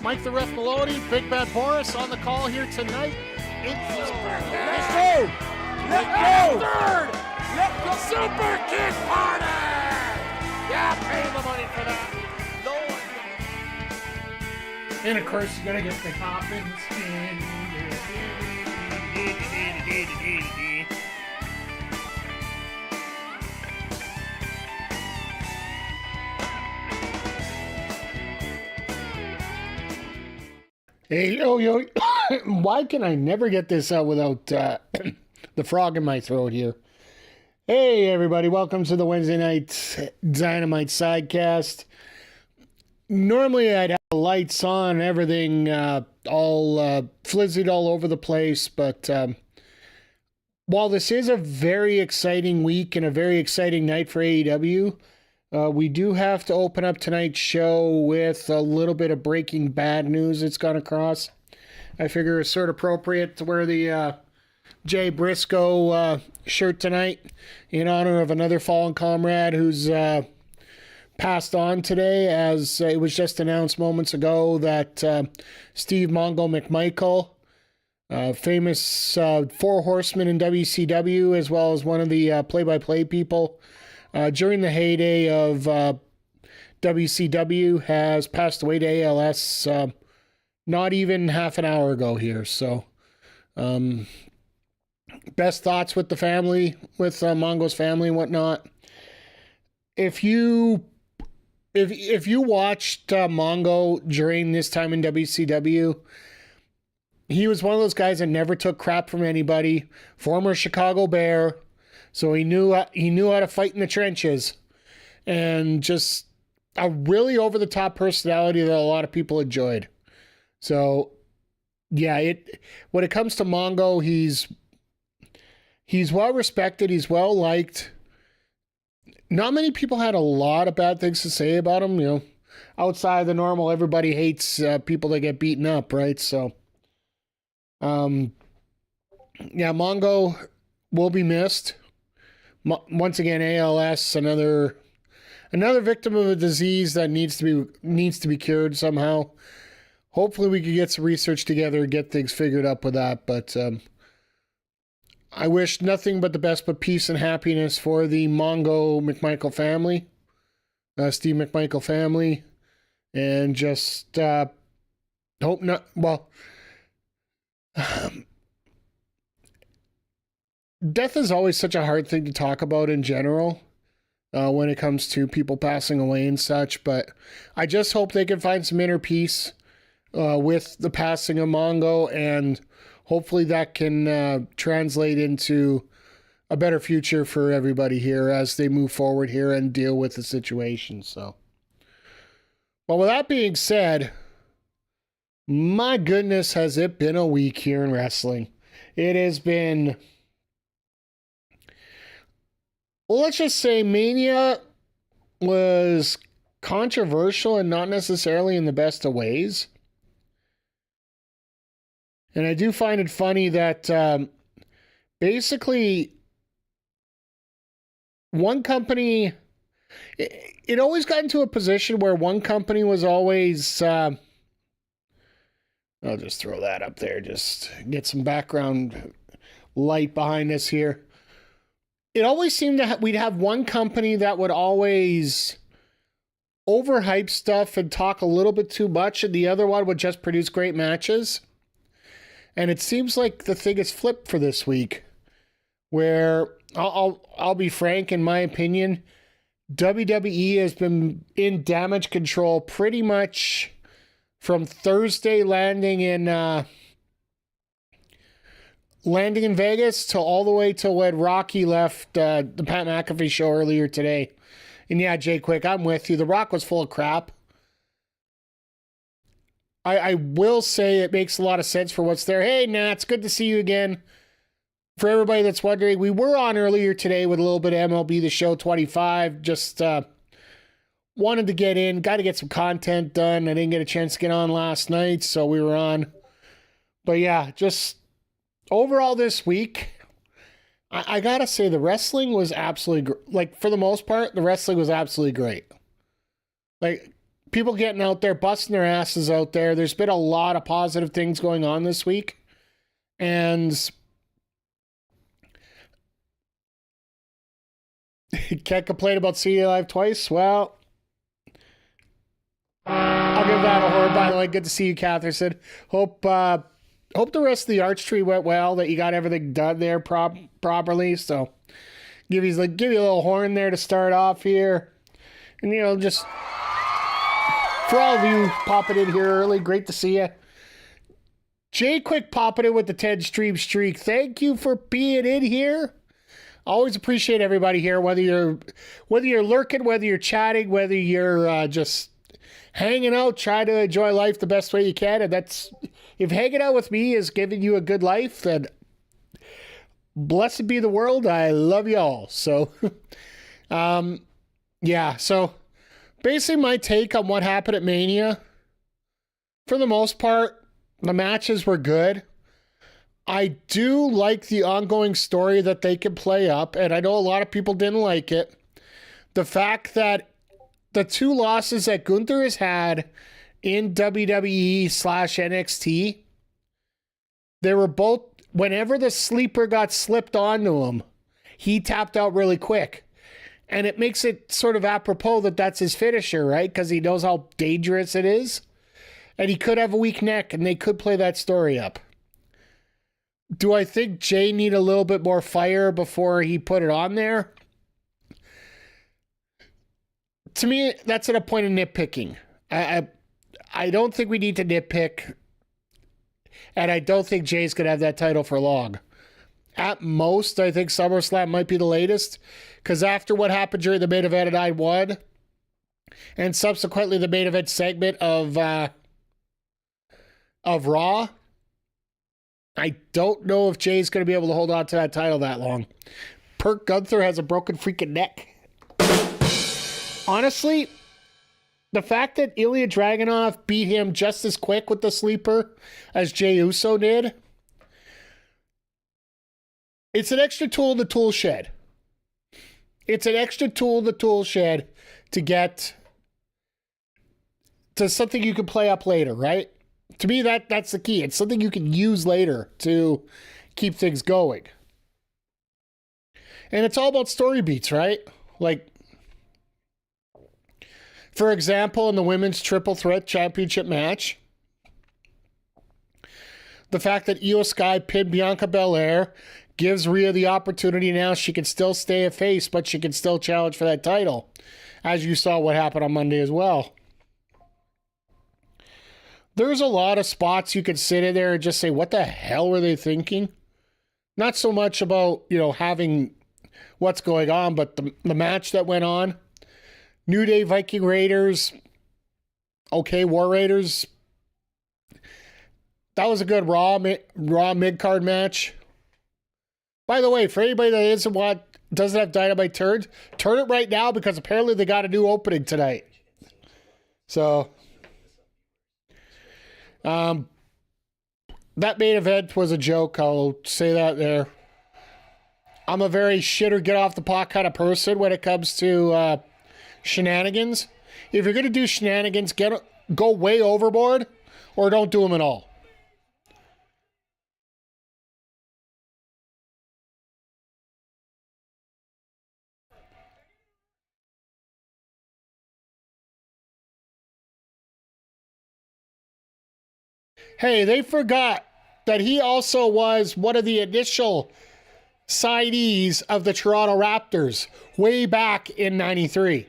Mike the Ref Maloney, Big Bad Boris on the call here tonight. Let's go! Let's go! Third! The Super Kick Party! Yeah, pay the money for that. No one. And of course, you're going to get the Coffin spin. Hey, yo, why can I never get this out without the frog in my throat here? Hey, everybody, welcome to the Wednesday night Dynamite Sidecast. Normally, I'd have the lights on, everything all flizzied all over the place, but while this is a very exciting week and a very exciting night for AEW, we do have to open up tonight's show with a little bit of breaking bad news that's gone across. I figure it's sort of appropriate to wear the Jay Briscoe shirt tonight in honor of another fallen comrade who's passed on today, as it was just announced moments ago that Steve Mongo McMichael, famous Four Horsemen in WCW, as well as one of the play-by-play people, during the heyday of WCW, has passed away to ALS not even half an hour ago here. So, best thoughts with the family, with Mongo's family and whatnot. If you watched Mongo during this time in WCW, he was one of those guys that never took crap from anybody. Former Chicago Bear. So he knew how to fight in the trenches, and just a really over-the-top personality that a lot of people enjoyed. So, yeah, when it comes to Mongo, he's well-respected, he's well-liked. Not many people had a lot of bad things to say about him, you know. Outside of the normal, everybody hates people that get beaten up, right? So, yeah, Mongo will be missed. Once again, ALS, another victim of a disease that needs to be cured somehow. Hopefully, we can get some research together and get things figured up with that. But I wish nothing but the best, but peace and happiness for the Mongo McMichael family, Steve McMichael family, and just hope not. Well. Death is always such a hard thing to talk about in general when it comes to people passing away and such, but I just hope they can find some inner peace with the passing of Mongo, and hopefully that can translate into a better future for everybody here as they move forward here and deal with the situation. So, well, with that being said, my goodness, has it been a week here in wrestling. It has been... Well, let's just say Mania was controversial and not necessarily in the best of ways. And I do find it funny that basically one company, it always got into a position where one company was always, I'll just throw that up there, just get some background light behind us here. It always seemed that we'd have one company that would always overhype stuff and talk a little bit too much, and the other one would just produce great matches. And it seems like the thing is flipped for this week, where I'll be frank, in my opinion, WWE has been in damage control pretty much from Thursday landing in Vegas to all the way to when Rocky left the Pat McAfee show earlier today. And yeah, Jay Quick, I'm with you. The Rock was full of crap. I will say it makes a lot of sense for what's there. Hey, Nats, good to see you again. For everybody that's wondering, we were on earlier today with a little bit of MLB The Show 25. Just wanted to get in. Got to get some content done. I didn't get a chance to get on last night, so we were on. But yeah, just... overall this week, I gotta say the wrestling was absolutely, like, for the most part, the wrestling was absolutely great. Like, people getting out there, busting their asses out there. There's been a lot of positive things going on this week. And can't complain about seeing you live twice. Well, I'll give that a horror. By the way, good to see you, Catherine. Hope the rest of the arch tree went well, that you got everything done there properly. So give you a little horn there to start off here. And, just for all of you popping in here early, great to see you. Jay Quick popping in with the 10 stream streak. Thank you for being in here. Always appreciate everybody here, whether you're lurking, whether you're chatting, whether you're just hanging out, trying to enjoy life the best way you can. And if hanging out with me is giving you a good life, then blessed be the world. I love you all. So, yeah. So basically my take on what happened at Mania, for the most part, the matches were good. I do like the ongoing story that they can play up, and I know a lot of people didn't like it. The fact that the 2 losses that Gunther has had in WWE/NXT, they were both, whenever the sleeper got slipped onto him, he tapped out really quick. And it makes it sort of apropos that that's his finisher, right? Because he knows how dangerous it is. And he could have a weak neck, and they could play that story up. Do I think Jay need a little bit more fire before he put it on there? To me, that's at a point of nitpicking. I don't think we need to nitpick, and I don't think Jay's going to have that title for long. At most, I think SummerSlam might be the latest, because after what happened during the main event at Night 1, and subsequently the main event segment of Raw, I don't know if Jay's going to be able to hold on to that title that long. Perk Gunther has a broken freaking neck. Honestly, the fact that Ilya Dragunov beat him just as quick with the sleeper as Jey Uso did, it's an extra tool in the tool shed. It's an extra tool in the tool shed to get to something you can play up later, right? To me, that's the key. It's something you can use later to keep things going. And it's all about story beats, right? Like, for example, in the Women's Triple Threat Championship match, the fact that Io Sky pinned Bianca Belair gives Rhea the opportunity now. She can still stay a face, but she can still challenge for that title, as you saw what happened on Monday as well. There's a lot of spots you could sit in there and just say, what the hell were they thinking? Not so much about, having what's going on, but the match that went on. New Day, Viking Raiders. Okay, War Raiders. That was a good Raw mid-card match. By the way, for anybody that doesn't have Dynamite turned, turn it right now, because apparently they got a new opening tonight. So that main event was a joke. I'll say that there. I'm a very shitter, get off the pot kind of person when it comes to shenanigans. If you're going to do shenanigans, go way overboard, or don't do them at all. Hey, they forgot that he also was one of the initial signees of the Toronto Raptors way back in '93.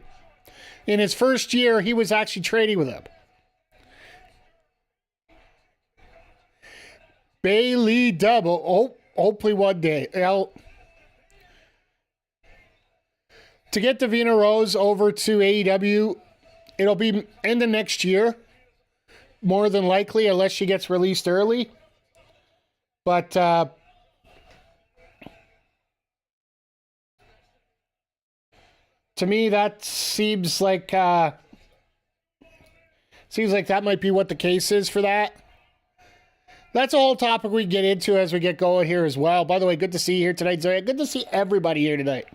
In his first year, he was actually trading with them. Bailey double. Oh, hopefully one day. To get Davina Rose over to AEW, it'll be in the next year. More than likely, unless she gets released early. But to me, that seems like that might be what the case is for that. That's a whole topic we can get into as we get going here as well. By the way, good to see you here tonight, Zoe. Good to see everybody here tonight.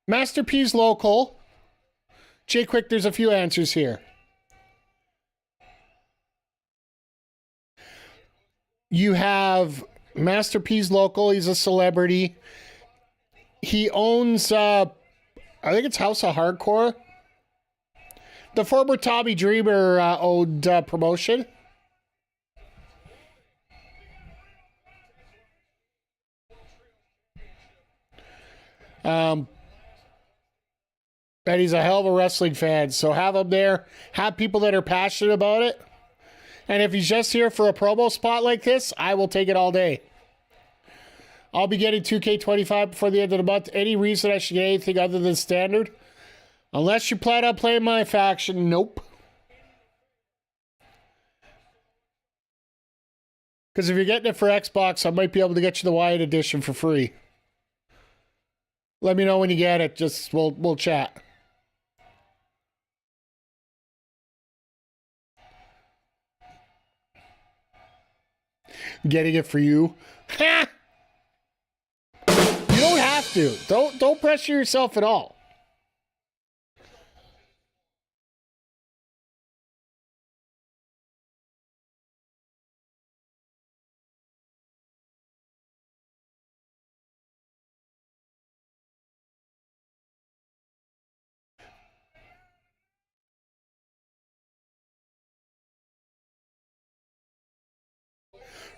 Master P's local. Jay Quick, there's a few answers here. You have Master P's local. He's a celebrity. He owns, I think it's House of Hardcore. The former Tommy Dreamer owned promotion. And he's a hell of a wrestling fan. So have him there. Have people that are passionate about it. And if he's just here for a promo spot like this, I will take it all day. I'll be getting 2K25 before the end of the month. Any reason I should get anything other than standard? Unless you plan on playing my faction, nope. Because if you're getting it for Xbox, I might be able to get you the Wyatt edition for free. Let me know when you get it. Just we'll chat. Getting it for you. Ha! You don't have to. Don't pressure yourself at all.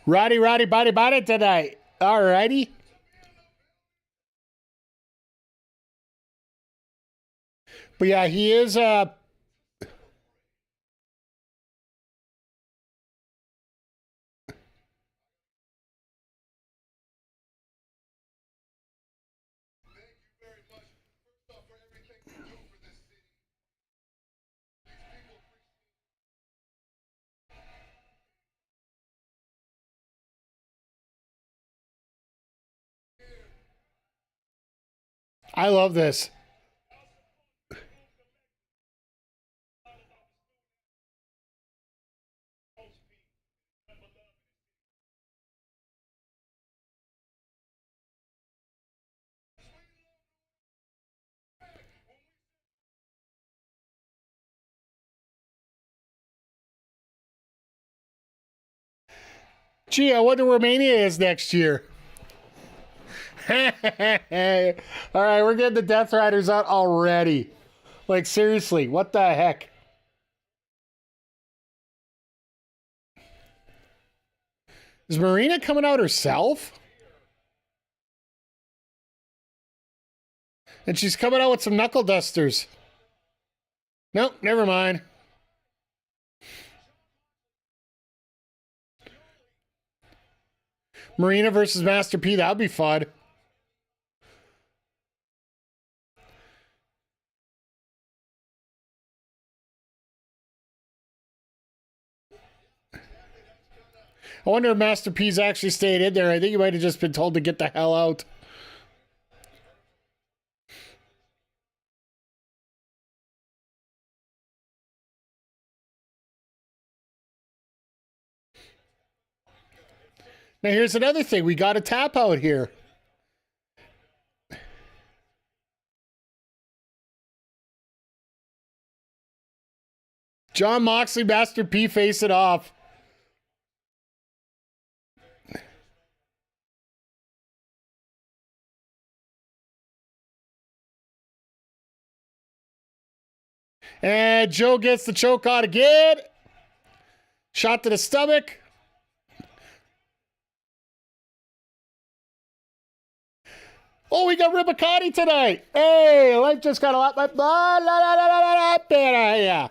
Roddy, body tonight. Alrighty. But yeah, he is I love this. Gee, I wonder where Mania is next year. All right, we're getting the Death Riders out already. Like, seriously, what the heck? Is Marina coming out herself? And she's coming out with some knuckle dusters. Nope, never mind. Marina versus Master P, that would be fun. I wonder if Master P's actually stayed in there. I think he might have just been told to get the hell out. Now here's another thing. We got a tap out here. John Moxley, Master P face it off. And Joe gets the choke on again. Shot to the stomach. Oh, we got Ribicati tonight. Hey, life just got a lot better. Yeah.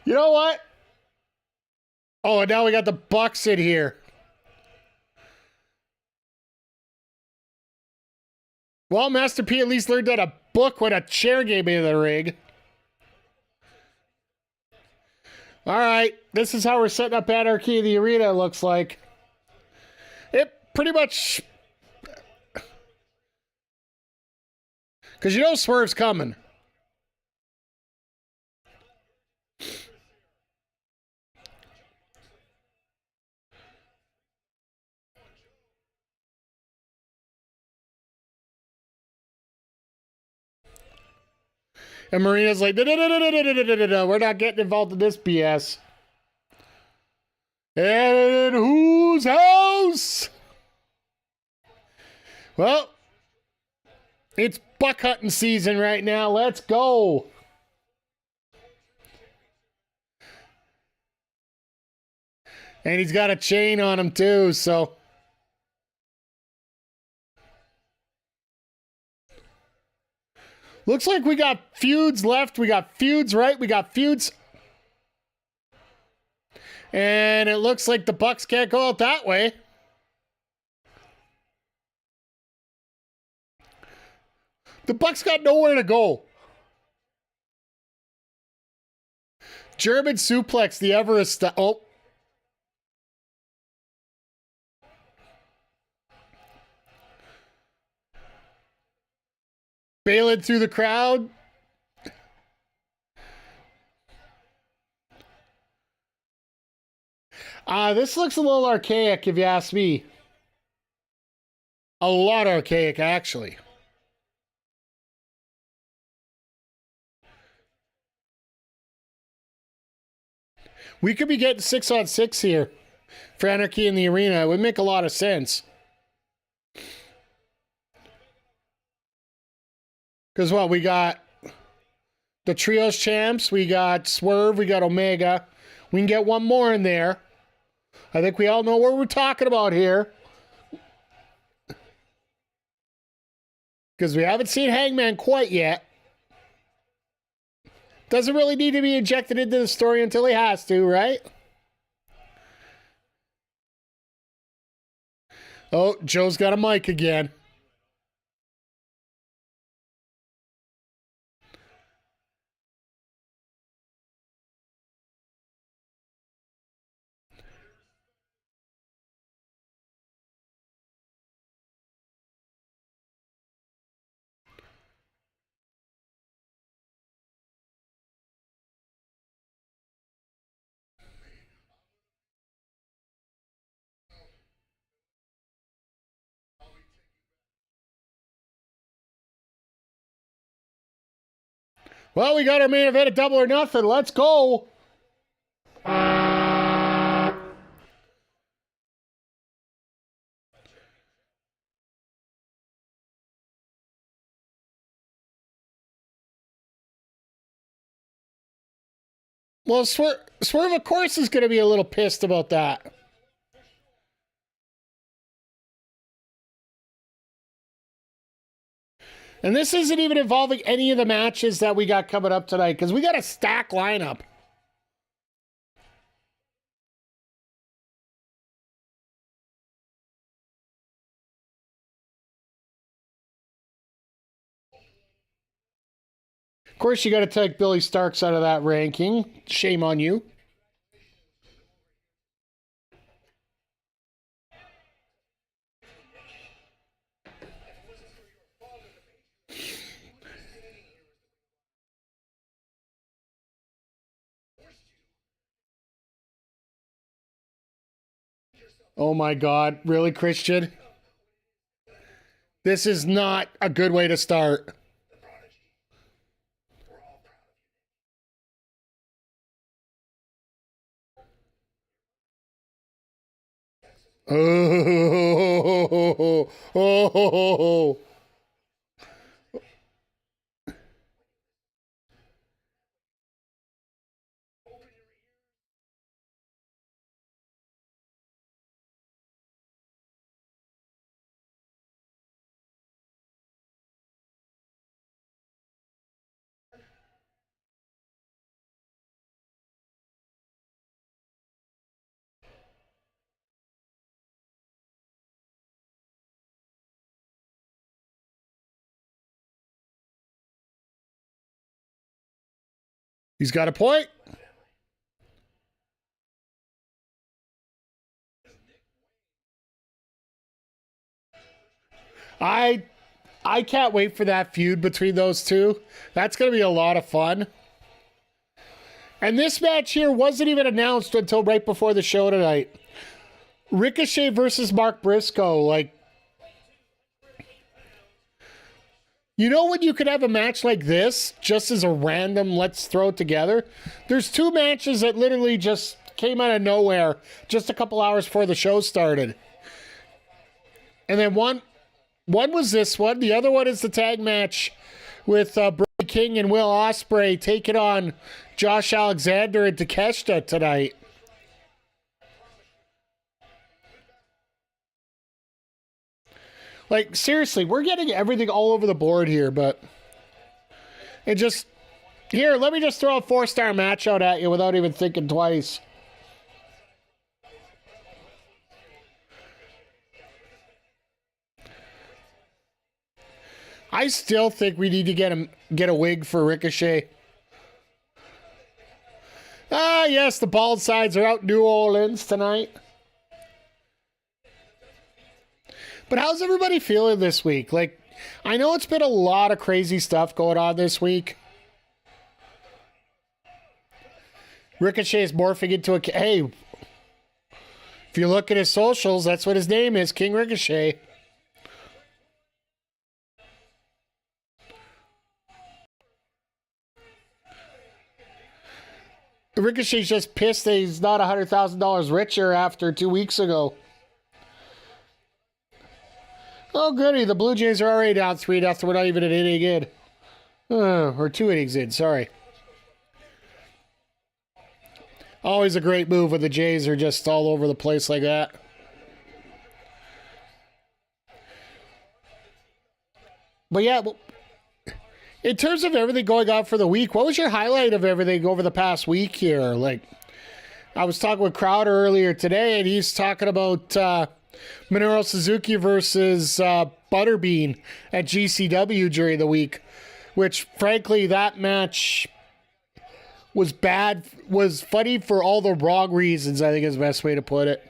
You know what? Oh, and now we got the Bucks in here. Well, Master P at least learned how to book when a chair came into the ring. All right, this is how we're setting up Anarchy in the Arena, it looks like. It pretty much... Because you know Swerve's coming. And Marina's like, no, we're not getting involved in this BS. And whose house? Well, it's buck hunting season right now. Let's go. And he's got a chain on him too, so. Looks like we got feuds left. We got feuds right. We got feuds. And it looks like the Bucks can't go out that way. The Bucks got nowhere to go. German suplex, the Everest. Oh. Bailing through the crowd. This looks a little archaic, if you ask me. A lot archaic, actually. We could be getting 6-on-6 here for Anarchy in the Arena. It would make a lot of sense. Because what, we got the Trios champs, we got Swerve, we got Omega. We can get one more in there. I think we all know what we're talking about here. Because we haven't seen Hangman quite yet. Doesn't really need to be injected into the story until he has to, right? Oh, Joe's got a mic again. Well, we got our main event at Double or Nothing. Let's go. Well, Swerve, of course, is going to be a little pissed about that. And this isn't even involving any of the matches that we got coming up tonight, because we got a stack lineup. Of course, you got to take Billy Starks out of that ranking. Shame on you. Oh my God. Really, Christian? This is not a good way to start. Oh. He's got a point. I can't wait for that feud between those two. That's going to be a lot of fun. And this match here wasn't even announced until right before the show tonight. Ricochet versus Mark Briscoe. Like, you know when you could have a match like this just as a random let's throw it together? There's two matches that literally just came out of nowhere just a couple hours before the show started. And then one was this one. The other one is the tag match with Brody King and Will Ospreay taking on Josh Alexander and Takeshita tonight. Like, seriously, we're getting everything all over the board here, but it just... Here, let me just throw a 4-star match out at you without even thinking twice. I still think we need to get a wig for Ricochet. Ah, yes, the bald sides are out in New Orleans tonight. But how's everybody feeling this week? Like, I know it's been a lot of crazy stuff going on this week. Ricochet is morphing into a... Hey, if you look at his socials, that's what his name is, King Ricochet. Ricochet's just pissed that he's not $100,000 richer after 2 weeks ago. Oh, goody. The Blue Jays are already down 3-0. We're not even an inning in. Or 2 innings in, sorry. Always a great move when the Jays are just all over the place like that. But yeah, in terms of everything going on for the week, what was your highlight of everything over the past week here? Like, I was talking with Crowder earlier today, and he's talking about Minoru Suzuki versus Butterbean at GCW during the week, which, frankly, that match was bad, was funny for all the wrong reasons, I think is the best way to put it.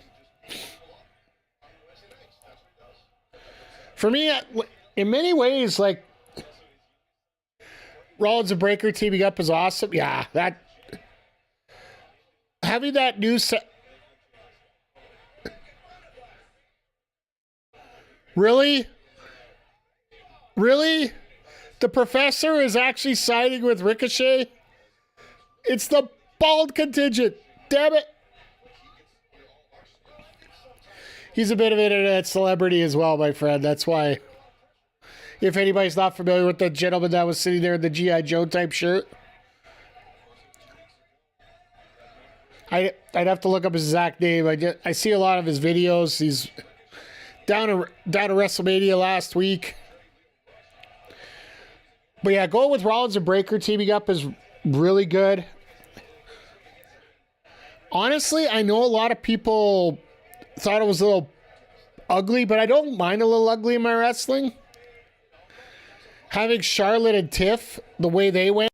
For me, in many ways, like, Rollins and Breakker teaming up is awesome. Yeah, that... Having that new set... Really? Really? The Professor is actually siding with Ricochet? It's the bald contingent. Damn it. He's a bit of an internet celebrity as well, my friend. That's why. If anybody's not familiar with the gentleman that was sitting there in the G.I. Joe type shirt. I'd have to look up his exact name. I see a lot of his videos. He's down to WrestleMania last week. But yeah, going with Rollins and Breakker teaming up is really good. Honestly, I know a lot of people thought it was a little ugly, but I don't mind a little ugly in my wrestling. Having Charlotte and Tiff, the way they went,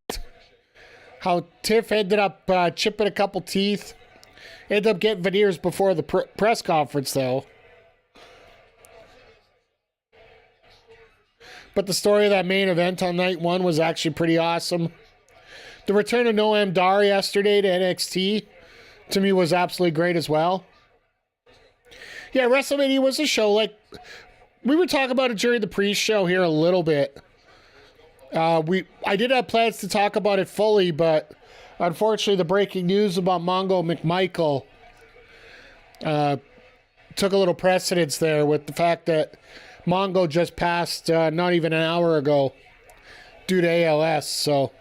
how Tiff ended up chipping a couple teeth, ended up getting veneers before the press conference, though. But the story of that main event on night one was actually pretty awesome. The return of Noam Dar yesterday to NXT, to me, was absolutely great as well. Yeah, WrestleMania was a show, like, we were talking about it during the pre-show here a little bit. I did have plans to talk about it fully, but unfortunately the breaking news about Mongo McMichael took a little precedence there with the fact that Mongo just passed not even an hour ago due to ALS, so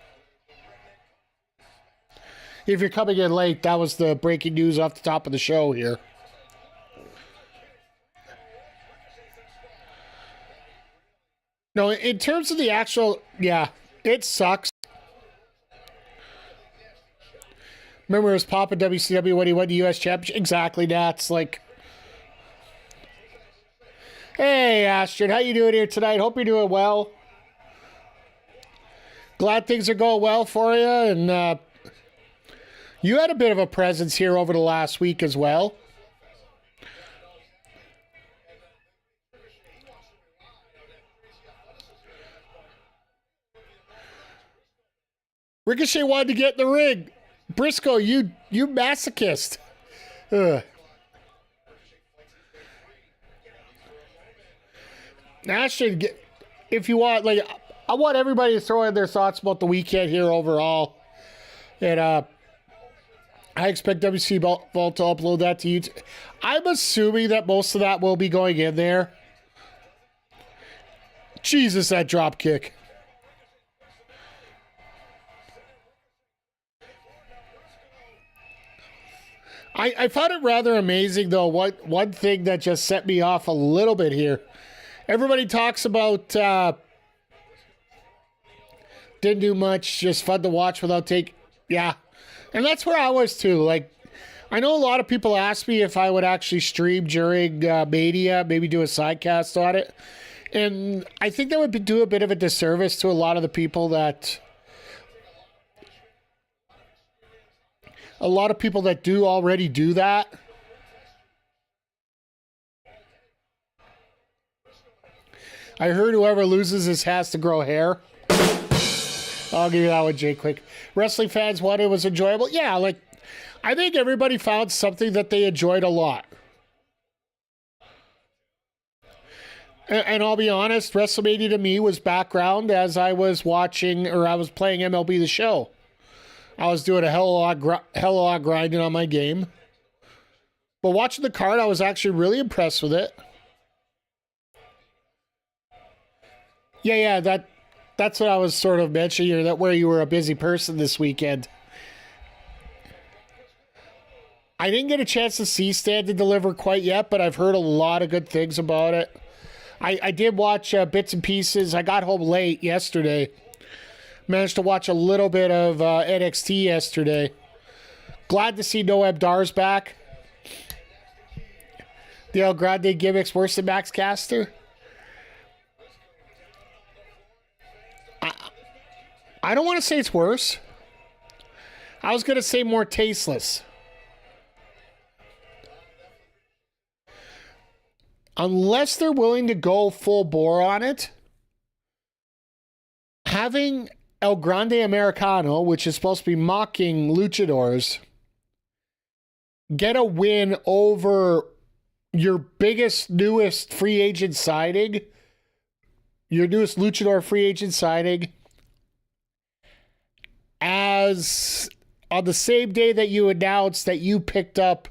if you're coming in late, that was the breaking news off the top of the show here. No, in terms of the actual, yeah, it sucks. Remember, it was Papa WCW when he won the U.S. Championship? Exactly, that's like... Hey, Astrid, how you doing here tonight? Hope you're doing well. Glad things are going well for you, and you had a bit of a presence here over the last week as well. Ricochet wanted to get in the ring. Briscoe, you masochist. Ugh. Ashton, if you want, like, I want everybody to throw in their thoughts about the weekend here overall. And I expect WC Vault to upload that to YouTube. I'm assuming that most of that will be going in there. Jesus, that drop kick. I found it rather amazing, though, one thing that just set me off a little bit here. Everybody talks about didn't do much, just fun to watch without take. Yeah, and that's where I was, too. Like, I know a lot of people ask me if I would actually stream during Mania, maybe do a sidecast on it. And I think that would do a bit of a disservice to a lot of the people that... A lot of people that do already do that. I heard whoever loses this has to grow hair. I'll give you that one, Jay, quick. Wrestling fans, what, it was enjoyable? Yeah, like, I think everybody found something that they enjoyed a lot. And I'll be honest, WrestleMania to me was background as I was watching, or I was playing MLB The Show. I was doing a hell of a lot grinding on my game. But watching the card, I was actually really impressed with it. Yeah, that's what I was sort of mentioning here, that where you were a busy person this weekend. I didn't get a chance to see Stand and Deliver quite yet, but I've heard a lot of good things about it. I did watch bits and pieces. I got home late yesterday. Managed to watch a little bit of NXT yesterday. Glad to see Noam Dar's back. The El Grande gimmick's worse than Max Caster. I don't want to say it's worse. I was going to say more tasteless. Unless they're willing to go full bore on it, having El Grande Americano, which is supposed to be mocking luchadors, get a win over your biggest, newest free agent signing, your newest luchador free agent signing, as on the same day that you announced that you picked up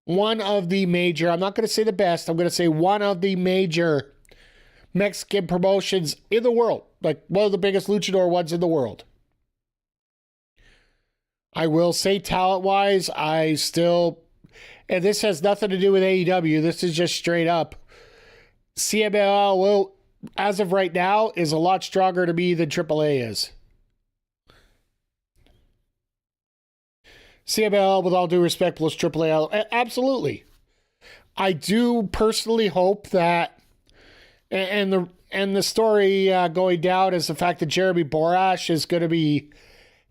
one of the major, I'm not going to say the best, I'm going to say one of the major Mexican promotions in the world, like one of the biggest luchador ones in the world. I will say talent-wise, I still, and this has nothing to do with AEW, this is just straight up, CMLL will, as of right now, is a lot stronger to me than AAA is. CMLL, with all due respect, plus AAA, absolutely. I do personally hope that, and the story going down is the fact that Jeremy Borash is going to be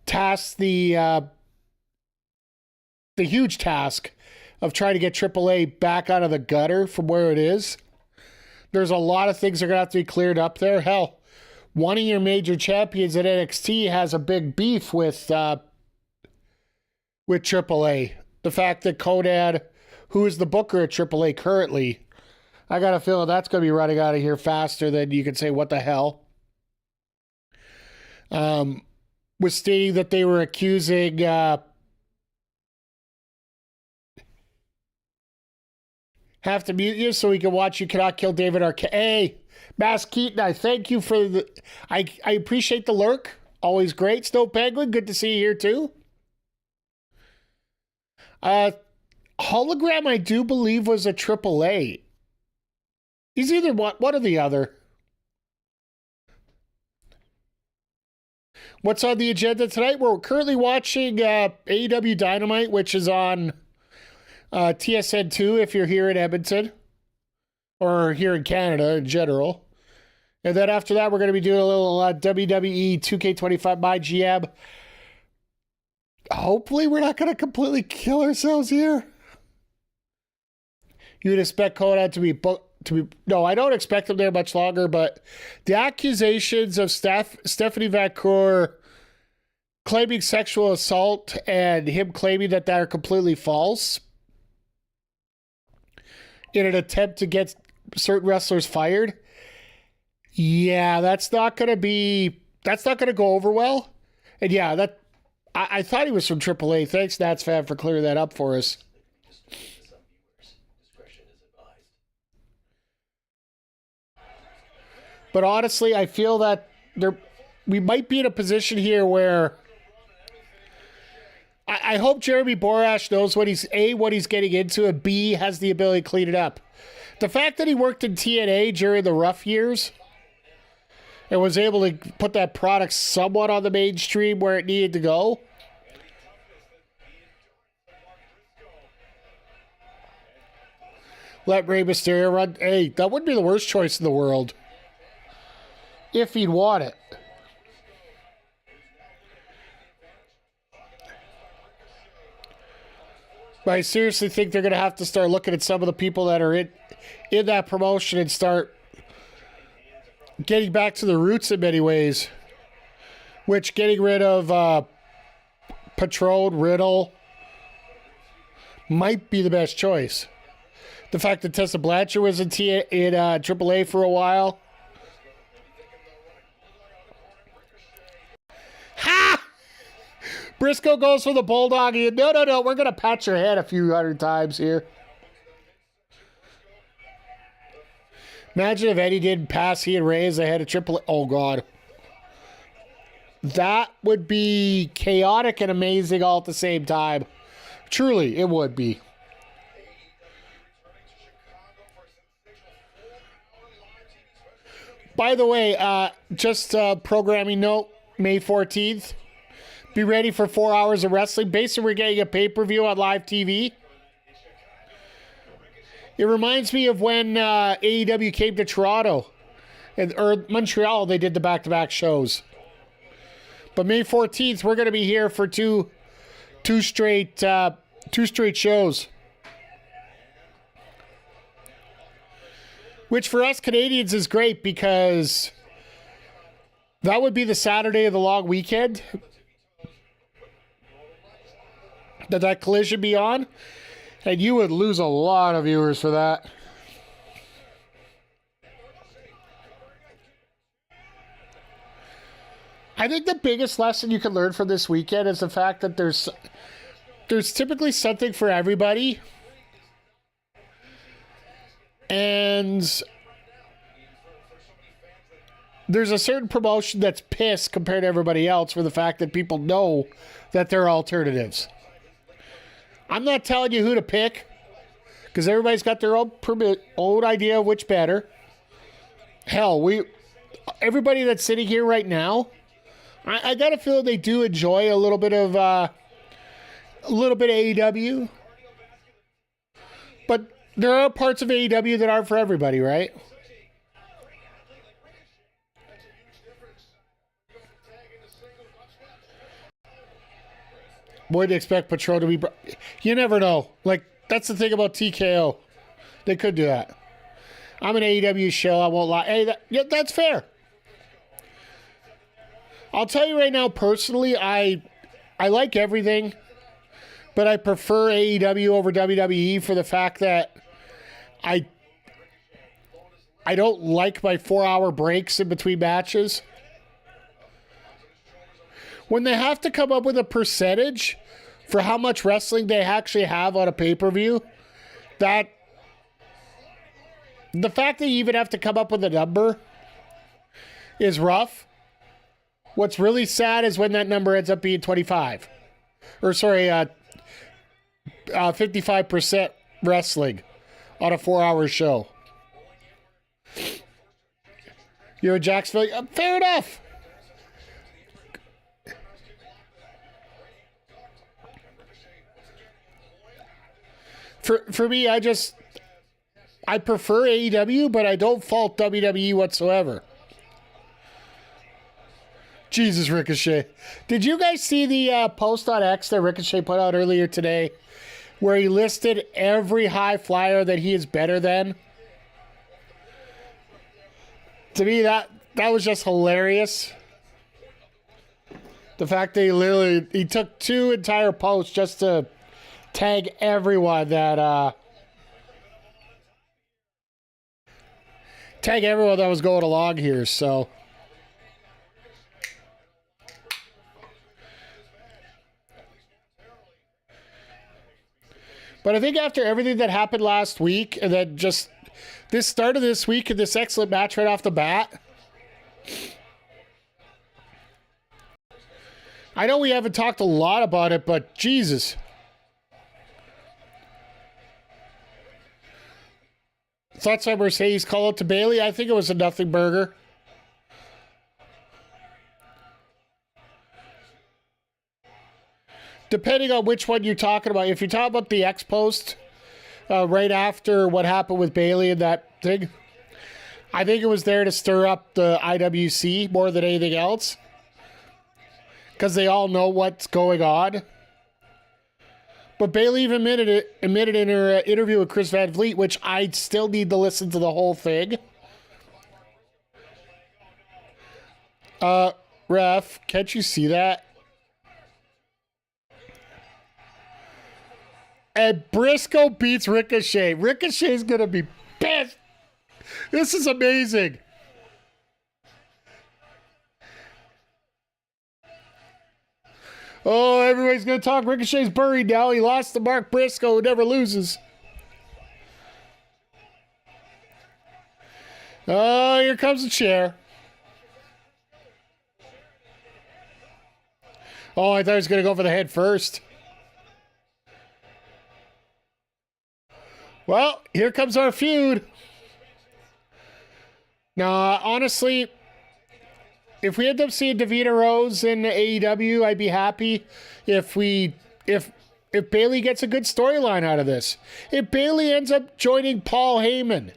tasked the huge task of trying to get AAA back out of the gutter from where it is. There's a lot of things that are going to have to be cleared up there. Hell, one of your major champions at NXT has a big beef with AAA. The fact that Konad, who is the booker at AAA currently, I got a feeling that's going to be running out of here faster than you can say, what the hell? Was stating that they were accusing have to mute you so we can watch You Cannot Kill David Arquette. Hey, Mass Keaton, I thank you for the... I appreciate the lurk. Always great. Snow Penguin, good to see you here too. Hologram, I do believe, was a AAA. He's either one or the other. What's on the agenda tonight? We're currently watching AEW Dynamite, which is on TSN2 if you're here in Edmonton. Or here in Canada in general. And then after that, we're going to be doing a little WWE 2K25 My GM. Hopefully, we're not going to completely kill ourselves here. You would expect Konad to be no, I don't expect him there much longer, but the accusations of Stephanie Vancour claiming sexual assault and him claiming that are completely false in an attempt to get certain wrestlers fired. Yeah, that's not going to go over well. And yeah, I thought he was from AAA. Thanks, Nats fan, for clearing that up for us. But honestly, I feel that we might be in a position here where I hope Jeremy Borash knows what he's getting into, and B, has the ability to clean it up. The fact that he worked in TNA during the rough years and was able to put that product somewhat on the mainstream where it needed to go. Let Rey Mysterio run. Hey, that wouldn't be the worst choice in the world. If he'd want it. But I seriously think they're going to have to start looking at some of the people that are in that promotion and start getting back to the roots in many ways. Which, getting rid of Patron, Riddle, might be the best choice. The fact that Tessa Blanchard was in AAA for a while. Ha! Briscoe goes for the Bulldog. No. We're going to pat your head a few hundred times here. Imagine if Eddie didn't pass he and Reyes ahead of AAA. Oh, God. That would be chaotic and amazing all at the same time. Truly, it would be. By the way, just programming note, May 14th. Be ready for 4 hours of wrestling. Basically, we're getting a pay-per-view on live TV. It reminds me of when AEW came to Toronto or Montreal. They did the back-to-back shows. But May 14th, we're going to be here for two straight shows. Which for us Canadians is great because that would be the Saturday of the long weekend that collision be on. And you would lose a lot of viewers for that. I think the biggest lesson you can learn from this weekend is the fact that there's typically something for everybody. And there's a certain promotion that's pissed compared to everybody else for the fact that people know that there are alternatives. I'm not telling you who to pick because everybody's got their own idea of which better. Hell, everybody that's sitting here right now, I got to feel they do enjoy a little bit of AEW. But there are parts of AEW that aren't for everybody, right? Wouldn't expect Patron to be... You never know. Like, that's the thing about TKO. They could do that. I'm an AEW show. I won't lie. Hey, that's fair. I'll tell you right now, personally, I like everything, but I prefer AEW over WWE for the fact that I don't like my 4-hour breaks in between matches. When they have to come up with a percentage for how much wrestling they actually have on a pay-per-view, that the fact that you even have to come up with a number is rough. What's really sad is when that number ends up being 25. Or, sorry, 55% wrestling on a 4-hour show. You're in Jacksonville? Fair enough. For me, I prefer AEW, but I don't fault WWE whatsoever. Jesus, Ricochet. Did you guys see the post on X that Ricochet put out earlier today where he listed every high flyer that he is better than? To me, that was just hilarious. The fact that he took 2 entire posts just to tag everyone that was going along here. So. But I think after everything that happened last week, and then just this start of this week and this excellent match right off the bat, I know we haven't talked a lot about it, but Jesus. Thoughts on Mercedes call it to Bailey? I think it was a nothing burger. Depending on which one you're talking about. If you're talking about the X post right after what happened with Bailey and that thing, I think it was there to stir up the IWC more than anything else. Because they all know what's going on. But Bailey even admitted in her interview with Chris Van Vliet, which I still need to listen to the whole thing. Ref, can't you see that? And Briscoe beats Ricochet. Ricochet's going to be pissed. This is amazing. Oh, everybody's going to talk. Ricochet's buried now. He lost to Mark Briscoe, who never loses. Oh, here comes the chair. Oh, I thought he was going to go for the head first. Well, here comes our feud. Now, honestly, if we end up seeing Davina Rose in AEW, I'd be happy if Bailey gets a good storyline out of this. If Bailey ends up joining Paul Heyman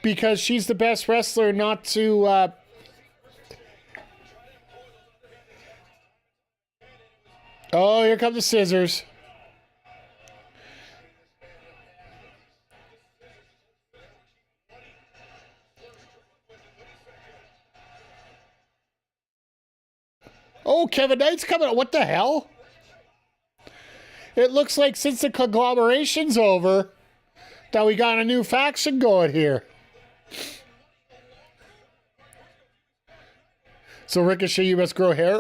because she's the best wrestler not to Oh, here come the scissors. Oh, Kevin Knight's coming. What the hell? It looks like since the conglomeration's over, that we got a new faction going here. So Ricochet, you must grow hair.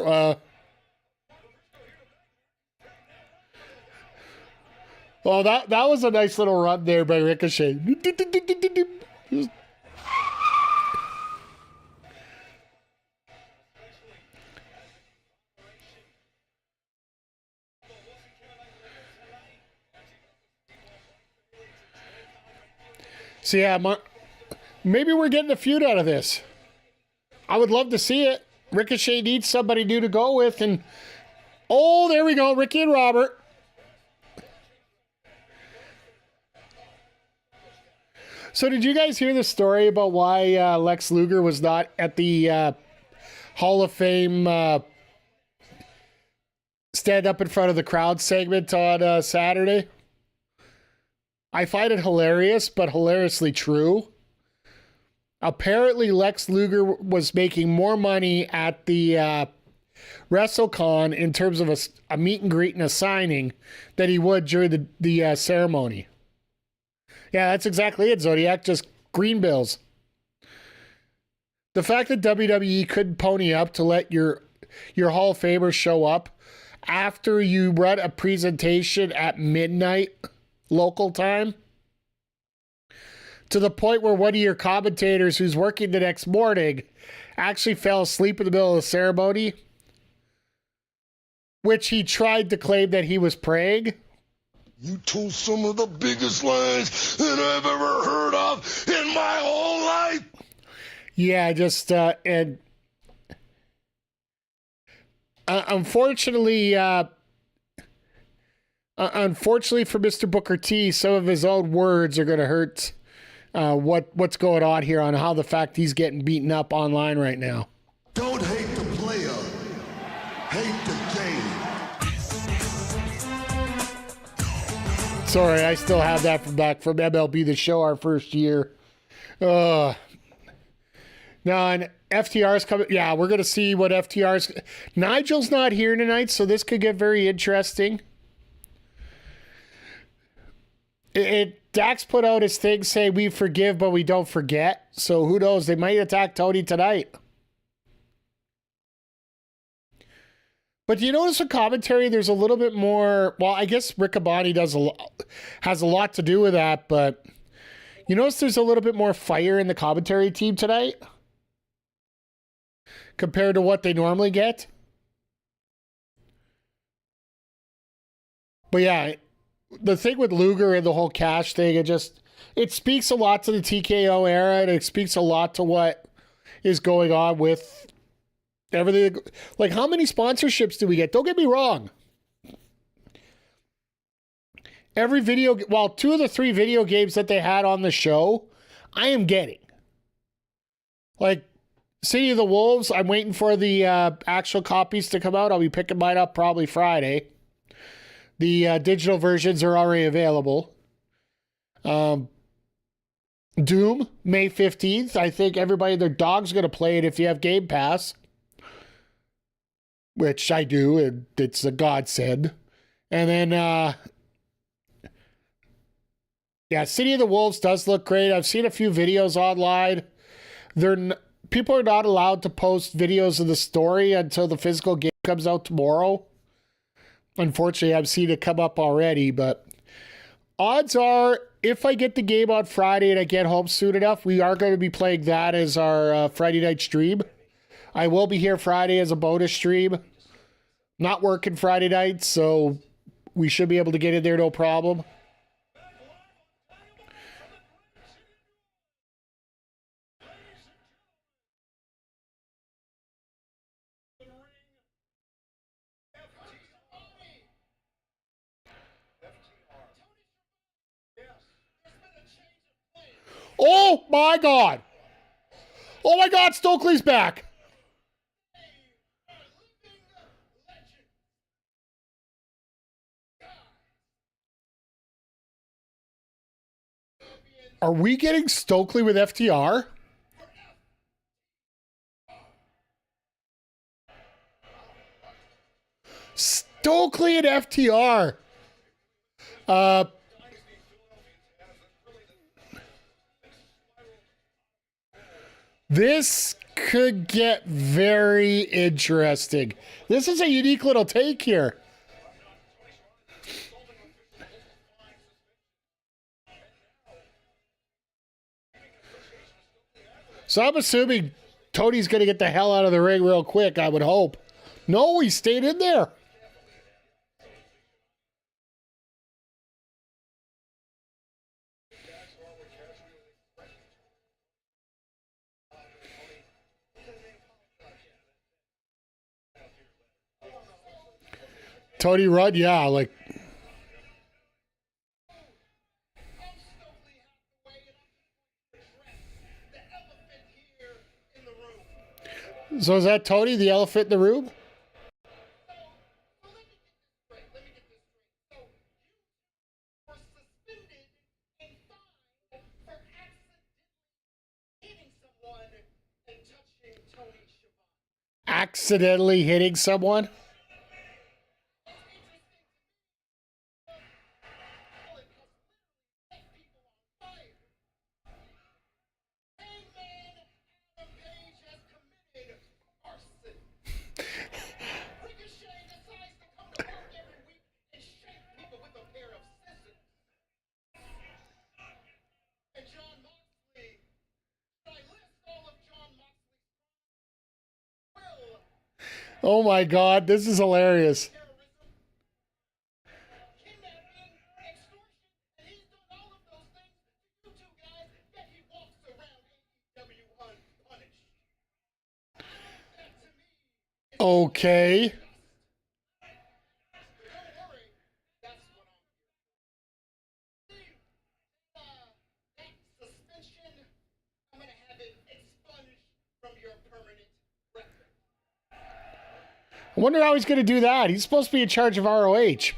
Well, that was a nice little run there by Ricochet. So yeah, maybe we're getting a feud out of this. I would love to see it. Ricochet needs somebody new to go with, and oh, there we go, Ricky and Robert. So did you guys hear the story about why Lex Luger was not at the Hall of Fame stand up in front of the crowd segment on Saturday? I find it hilarious, but hilariously true. Apparently, Lex Luger was making more money at the WrestleCon in terms of a meet and greet and a signing than he would during the ceremony. Yeah, that's exactly it, Zodiac. Just green bills. The fact that WWE couldn't pony up to let your Hall of Famers show up after you run a presentation at midnight local time, to the point where one of your commentators who's working the next morning actually fell asleep in the middle of the ceremony, which he tried to claim that he was praying. You told some of the biggest lies that I've ever heard of in my whole life. Yeah, just and unfortunately for Mr. Booker T, some of his own words are going to hurt what's going on here on how the fact he's getting beaten up online right now. Don't hate the player, hate the game. Sorry, I still have that from MLB The Show, our first year. Now No, and FTR's coming. Yeah, we're going to see what FTR's. Nigel's not here tonight, so this could get very interesting. Dax put out his thing saying we forgive, but we don't forget. So who knows? They might attack Tony tonight. But do you notice the commentary? There's a little bit more. Well, I guess Riccaboni has a lot to do with that, but you notice there's a little bit more fire in the commentary team tonight compared to what they normally get. But yeah, the thing with Luger and the whole Cash thing, it speaks a lot to the TKO era, and it speaks a lot to what is going on with everything. Like, how many sponsorships do we get? Don't get me wrong. Every two of the 3 video games that they had on the show, I am getting. Like, City of the Wolves, I'm waiting for the actual copies to come out. I'll be picking mine up probably Friday. The digital versions are already available. Doom, May 15th. I think everybody and their dog's going to play it if you have Game Pass. Which I do, and it's a godsend. And then, City of the Wolves does look great. I've seen a few videos online. People are not allowed to post videos of the story until the physical game comes out tomorrow. Unfortunately, I've seen it come up already, but odds are, if I get the game on Friday and I get home soon enough, we are going to be playing that as our Friday night stream. I will be here Friday as a bonus stream. Not working Friday night, so we should be able to get in there no problem. Oh my God! Oh my God, Stokely's back! Are we getting Stokely with FTR? Stokely and FTR. This could get very interesting. This is a unique little take here. So I'm assuming Tony's going to get the hell out of the ring real quick, I would hope. No, he stayed in there. Tony Rudd, yeah, like. So is that Tony, the elephant in the room? Accidentally hitting someone? Oh my God, this is hilarious. Okay. I wonder how he's going to do that. He's supposed to be in charge of ROH.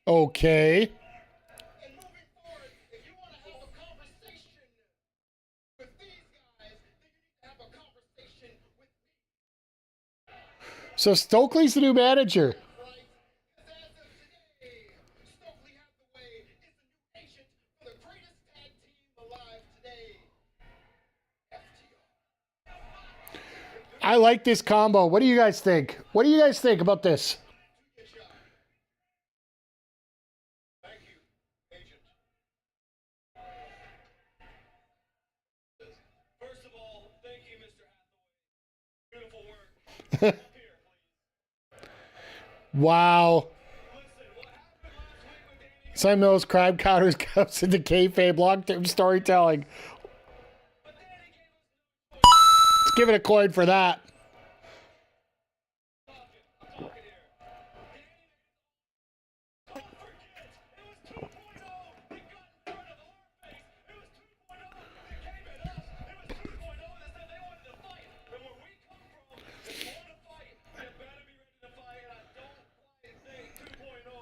Okay. And moving forward, if you want to have a conversation with these guys, then you need to have a conversation with me. So Stokely's the new manager. Right? Because as of today, Stokely Hathaway is the new agent for the greatest tag team alive today, FTR. I like this combo. What do you guys think? What do you guys think about this? Good job. Thank you, agent. First of all, thank you, Mr. Hathaway. Beautiful work. Up here, please. Wow. Listen, what happened last week with Danny? Some of those crowd counters comes into kayfabe long-term storytelling. But Danny gave us no choice. Let's give it a coin for that. I'm talking here. Danny, don't forget, it was 2.0 that got in front of our face. It was 2.0 that came at us. It was 2.0 that said they wanted to fight. And where we come from, if you want to fight, you better be ready to fight. And I don't quite think 2.0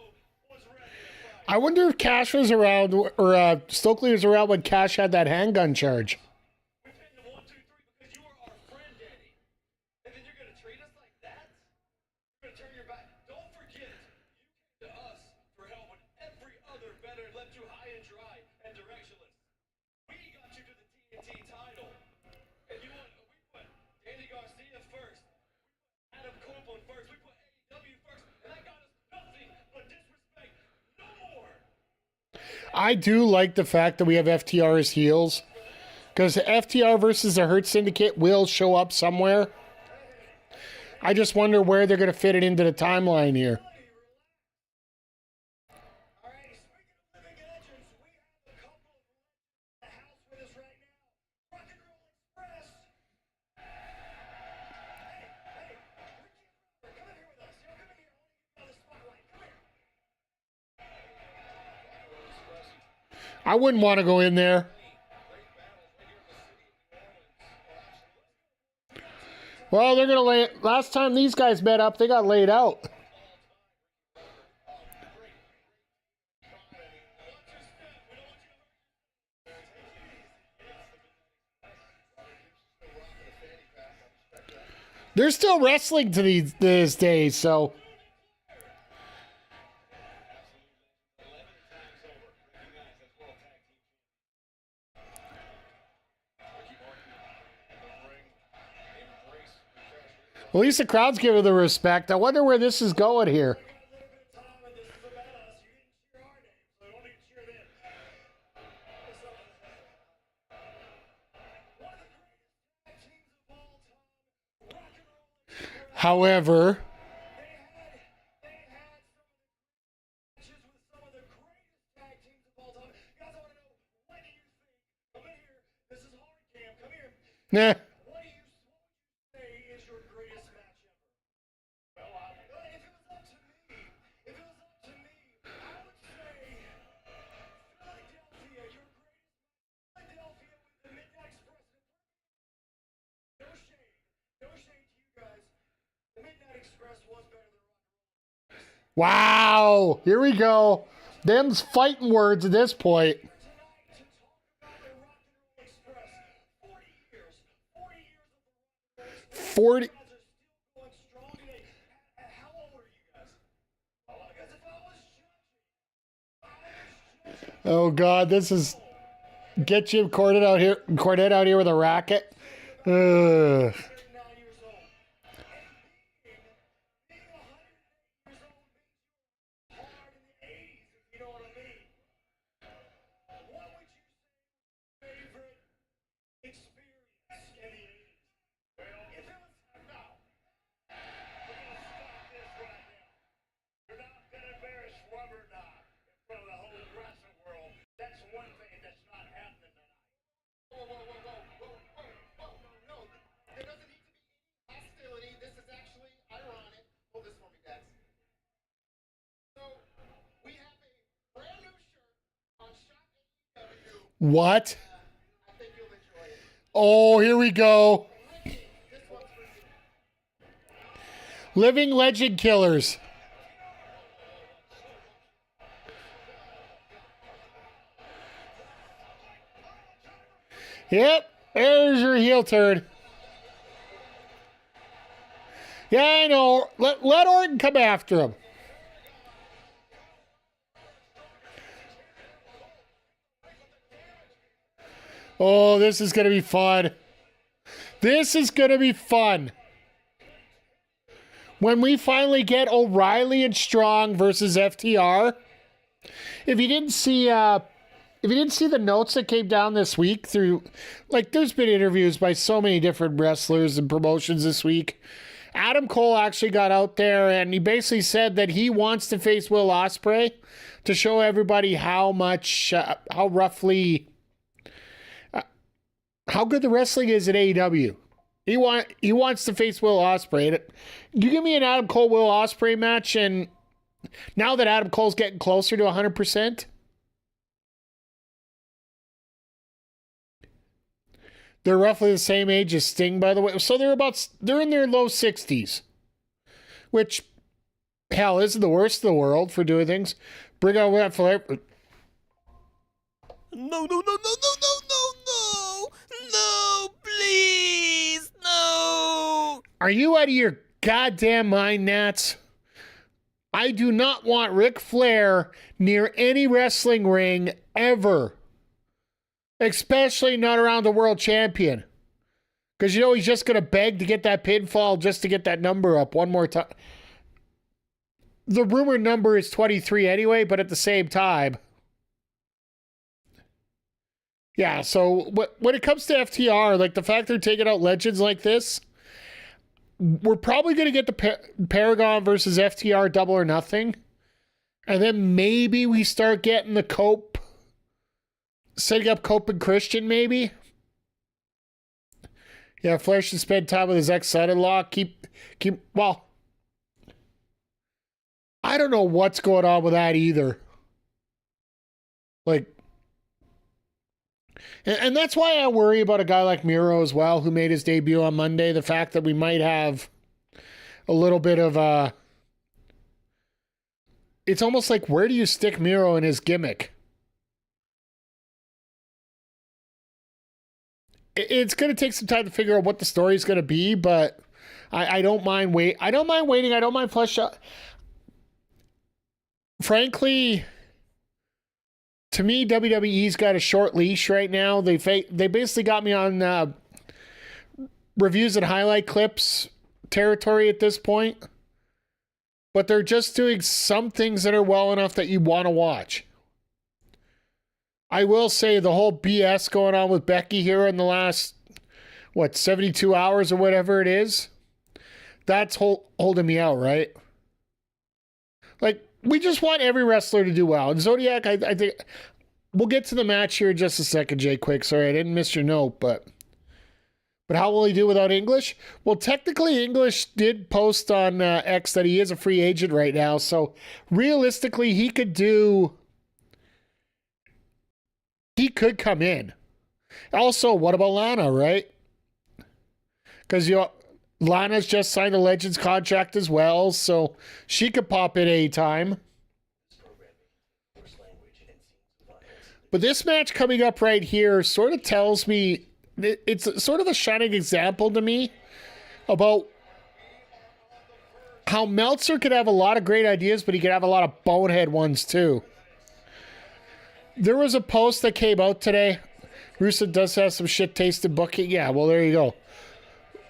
was ready to fight. I wonder if Cash was around, or Stokely was around when Cash had that handgun charge. We pinned him 1, 2, 3 because you are our friend, Danny. And then you're gonna treat us like that? You're gonna turn your back. Don't forget, you came to us for help when every other veteran left you high and dry and directionless. We got you to the TNT title. And we put Danny Garcia first. We put Adam Copeland first. We put AEW first. And that got us nothing but disrespect. No more. I do like the fact that we have FTR as heels. Because FTR versus the Hurt Syndicate will show up somewhere. I just wonder where they're going to fit it into the timeline here. All right, speaking of living legends, we have a couple of legends in the house with us right now. Rock and Roll Express. Hey, Ricky, come in here with us. Come in here. I want to get you on the spotlight. Come here. I wouldn't want to go in there. Well, they're going to lay it. Last time these guys met up, they got laid out. They're still wrestling to these days, so. At least the crowd's giving the respect. I wonder where this is going here. However, nah. What do you say is your greatest match ever? Well, if it was up to me, I would say Philadelphia, your greatest match. Philadelphia with the Midnight Express. No shade to you guys. The Midnight Express was better than Rock and Roll. Wow. Here we go. Them's fighting words at this point. Tonight to talk about the Rock and Roll Express. 40 years of the Rock and Roll Express. 40. You guys are still going strong today. How old are you guys? Because if I was judging, Oh God, this is get Jim Cornette out here with a racket. Ugh. 9 years old. And being 108 years old means you're hard in the 80s, if you know what I mean. What would you say was your favorite experience in the 80s? Well, if it was now, we're gonna stop this right now. You're not gonna embarrass Rubber Knob in front of the whole wrestling world. That's one thing that's not happening tonight. Whoa. No. There doesn't need to be any hostility. This is actually ironic. Hold this for me, Dex. So, we have a brand new shirt on Shop AEW. What? I think you'll enjoy it. Oh, here we go. Ricky, this one's for you. Living Legend Killers. Yep, there's your heel turn. Yeah, I know. Let Orton come after him. Oh, this is going to be fun. This is going to be fun. When we finally get O'Reilly and Strong versus FTR. If you didn't see the notes that came down this week through, like, there's been interviews by so many different wrestlers and promotions this week. Adam Cole actually got out there and he basically said that he wants to face Will Ospreay to show everybody how good the wrestling is at AEW. He wants to face Will Ospreay. You give me an Adam Cole Will Ospreay match, and now that Adam Cole's getting closer to 100%, they're roughly the same age as Sting, by the way. So they're in their low 60s, which, hell, isn't the worst of the world for doing things. Bring on that flair. No, please, no. Are you out of your goddamn mind, Nats? I do not want Ric Flair near any wrestling ring ever. Especially not around the world champion. Because, he's just going to beg to get that pinfall just to get that number up one more time. The rumored number is 23 anyway, but at the same time. Yeah, so when it comes to FTR, like the fact they're taking out legends like this, we're probably going to get the Paragon versus FTR Double or Nothing. And then maybe we start getting the Cope, setting up Cope and Christian maybe. Yeah, Flair should spend time with his ex-son-in-law. Well, I don't know what's going on with that either. Like, and that's why I worry about a guy like Miro as well, who made his debut on Monday. The fact that we might have a little bit of it's almost like, where do you stick Miro in his gimmick? It's going to take some time to figure out what the story's going to be, but I don't mind waiting. I don't mind flesh out. Frankly, to me, WWE's got a short leash right now. They basically got me on reviews and highlight clips territory at this point. But they're just doing some things that are well enough that you want to watch. I will say the whole BS going on with Becky here in the last, 72 hours or whatever it is, that's holding me out, right? Like, we just want every wrestler to do well. And Zodiac, I think, we'll get to the match here in just a second, Jay Quick. Sorry, I didn't miss your note, but how will he do without English? Well, technically, English did post on X that he is a free agent right now. So, realistically, he could come in. Also, what about Lana, right? Because, Lana's just signed a Legends contract as well, so she could pop in anytime. But this match coming up right here sort of tells me, it's sort of a shining example to me about how Meltzer could have a lot of great ideas, but he could have a lot of bonehead ones too. There was a post that came out today. Rusev does have some shit-tasted booking. Yeah, well, there you go.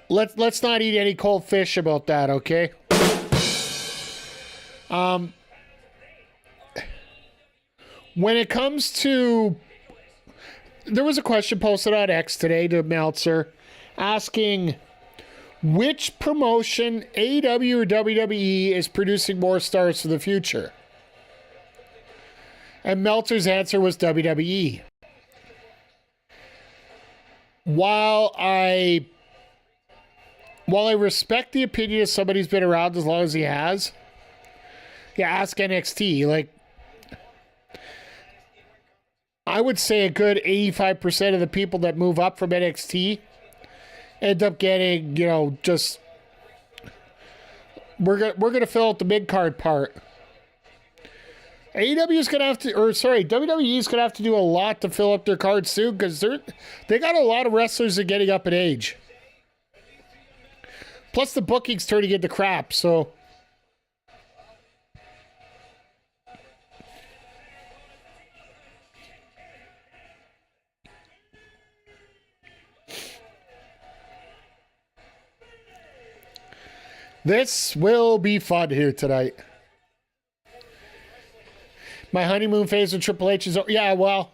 Let's not eat any cold fish about that, okay? When it comes to... There was a question posted on X today to Meltzer asking which promotion, AEW or WWE, is producing more stars for the future. And Meltzer's answer was WWE. While I respect the opinion of somebody who's been around as long as he has, yeah, ask NXT. Like, I would say a good 85% of the people that move up from NXT end up getting, just we're gonna fill out the mid card part. AEW is gonna have to, or sorry, WWE is gonna have to do a lot to fill up their cards soon because they got a lot of wrestlers that are getting up in age. Plus the booking's turning into crap, so. This will be fun here tonight. My honeymoon phase with Triple H is over. Yeah, well,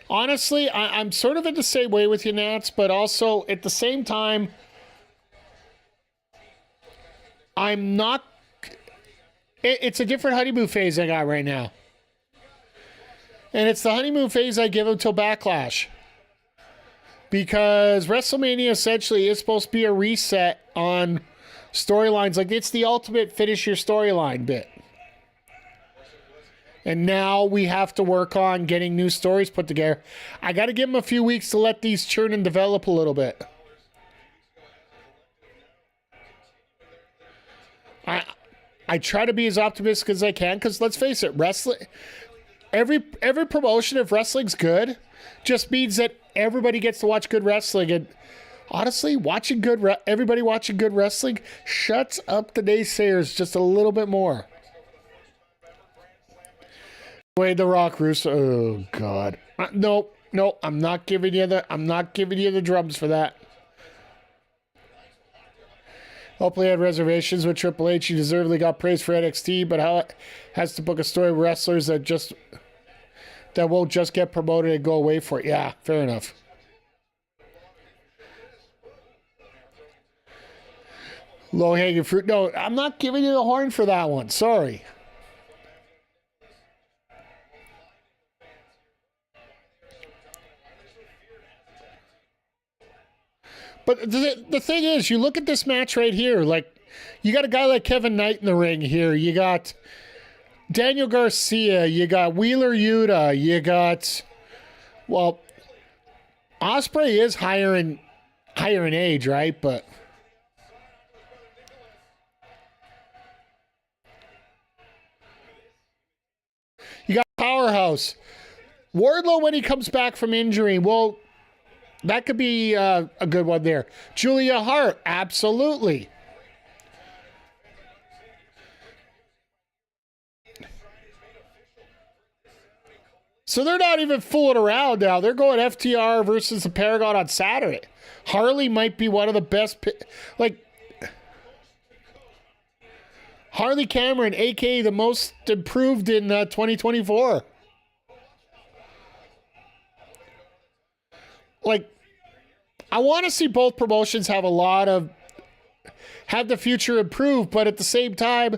honestly, I'm sort of in the same way with you, Nats, but also at the same time, I'm not. It's a different honeymoon phase I got right now. And it's the honeymoon phase I give until Backlash. Because WrestleMania essentially is supposed to be a reset on storylines. Like, it's the ultimate finish your storyline bit. And now we have to work on getting new stories put together. I got to give them a few weeks to let these churn and develop a little bit. I try to be as optimistic as I can because let's face it, wrestling. Every promotion, if wrestling's good, just means that everybody gets to watch good wrestling. And honestly, everybody watching good wrestling shuts up the naysayers just a little bit more. Wait, The Rock Russo. Oh God, no, I'm not giving you the drums for that. Hopefully, I had reservations with Triple H. He deservedly got praise for NXT, but how it has to book a story with wrestlers that won't just get promoted and go away for it. Yeah, fair enough. Low hanging fruit. No, I'm not giving you the horn for that one. Sorry. But the thing is, you look at this match right here, like, you got a guy like Kevin Knight in the ring here. You got Daniel Garcia. You got Wheeler Yuta. You got, well, Ospreay is higher in age, right? But you got Powerhouse. Wardlow when he comes back from injury. Well, that could be a good one there. Julia Hart, absolutely. So they're not even fooling around now. They're going FTR versus the Paragon on Saturday. Harley might be one of the best. Like, Harley Cameron, a.k.a. the most improved in 2024. Like, I want to see both promotions have the future improve, but at the same time,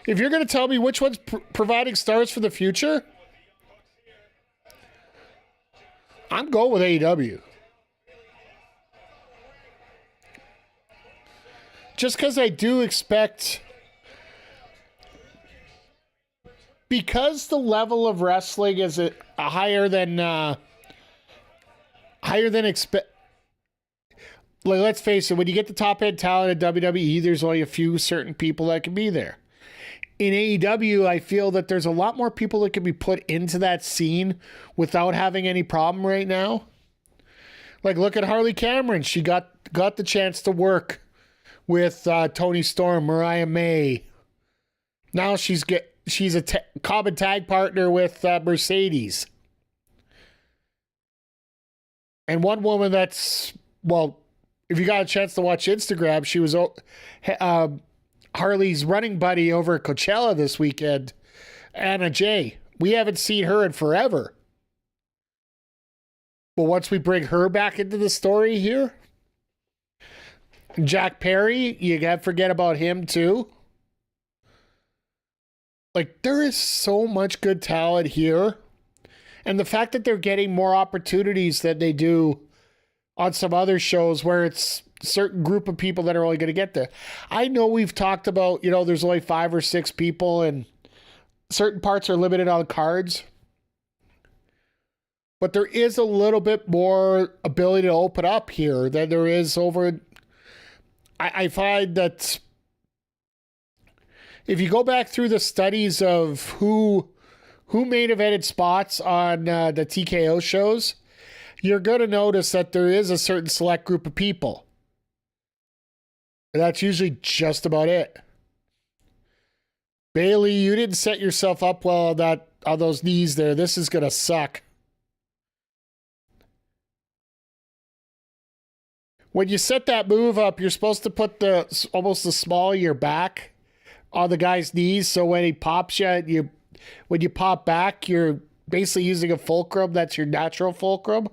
if you're going to tell me which one's providing stars for the future, I'm going with AEW. Just because I do expect, because the level of wrestling is higher than expect. Like, let's face it, when you get the top end talent at WWE, there's only a few certain people that can be there. In AEW, I feel that there's a lot more people that can be put into that scene without having any problem right now. Like, look at Harley Cameron. She got the chance to work with Tony Storm, Mariah May. Now she's a common tag partner with Mercedes. And one woman that's, well, if you got a chance to watch Instagram, she was Harley's running buddy over at Coachella this weekend, Anna Jay. We haven't seen her in forever. But once we bring her back into the story here, Jack Perry, you can't forget about him too. Like, there is so much good talent here. And the fact that they're getting more opportunities than they do on some other shows where it's a certain group of people that are only going to get there. I know we've talked about, there's only 5 or 6 people and certain parts are limited on cards. But there is a little bit more ability to open up here than there is over. I find that if you go back through the studies of who main evented spots on the TKO shows, you're going to notice that there is a certain select group of people. And that's usually just about it. Bailey, you didn't set yourself up well on those knees there. This is going to suck. When you set that move up, you're supposed to put almost the small of your back on the guy's knees, so when he pops you, when you pop back, you're basically using a fulcrum. That's your natural fulcrum.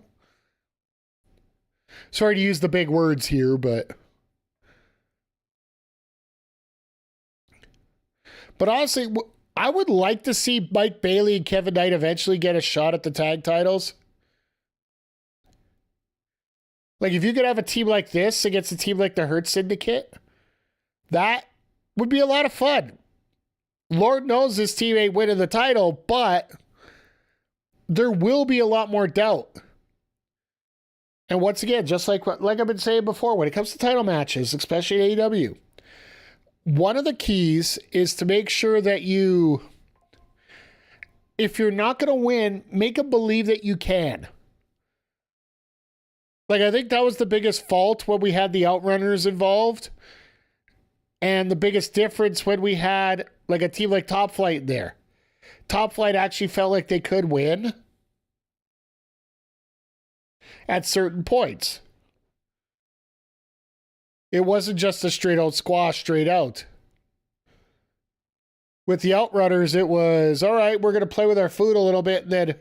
Sorry to use the big words here, but honestly, I would like to see Mike Bailey and Kevin Knight eventually get a shot at the tag titles. Like, if you could have a team like this against a team like the Hurt Syndicate, that would be a lot of fun. Lord knows this team ain't winning the title, but there will be a lot more doubt. And once again, just like I've been saying before, when it comes to title matches, especially in AEW, one of the keys is to make sure that if you're not going to win, make them believe that you can. Like, I think that was the biggest fault when we had the Outrunners involved. And the biggest difference when we had, like, a team like Top Flight there. Top Flight actually felt like they could win at certain points. It wasn't just a straight out squash, straight out. With the Outrunners, it was, all right, we're going to play with our food a little bit. And then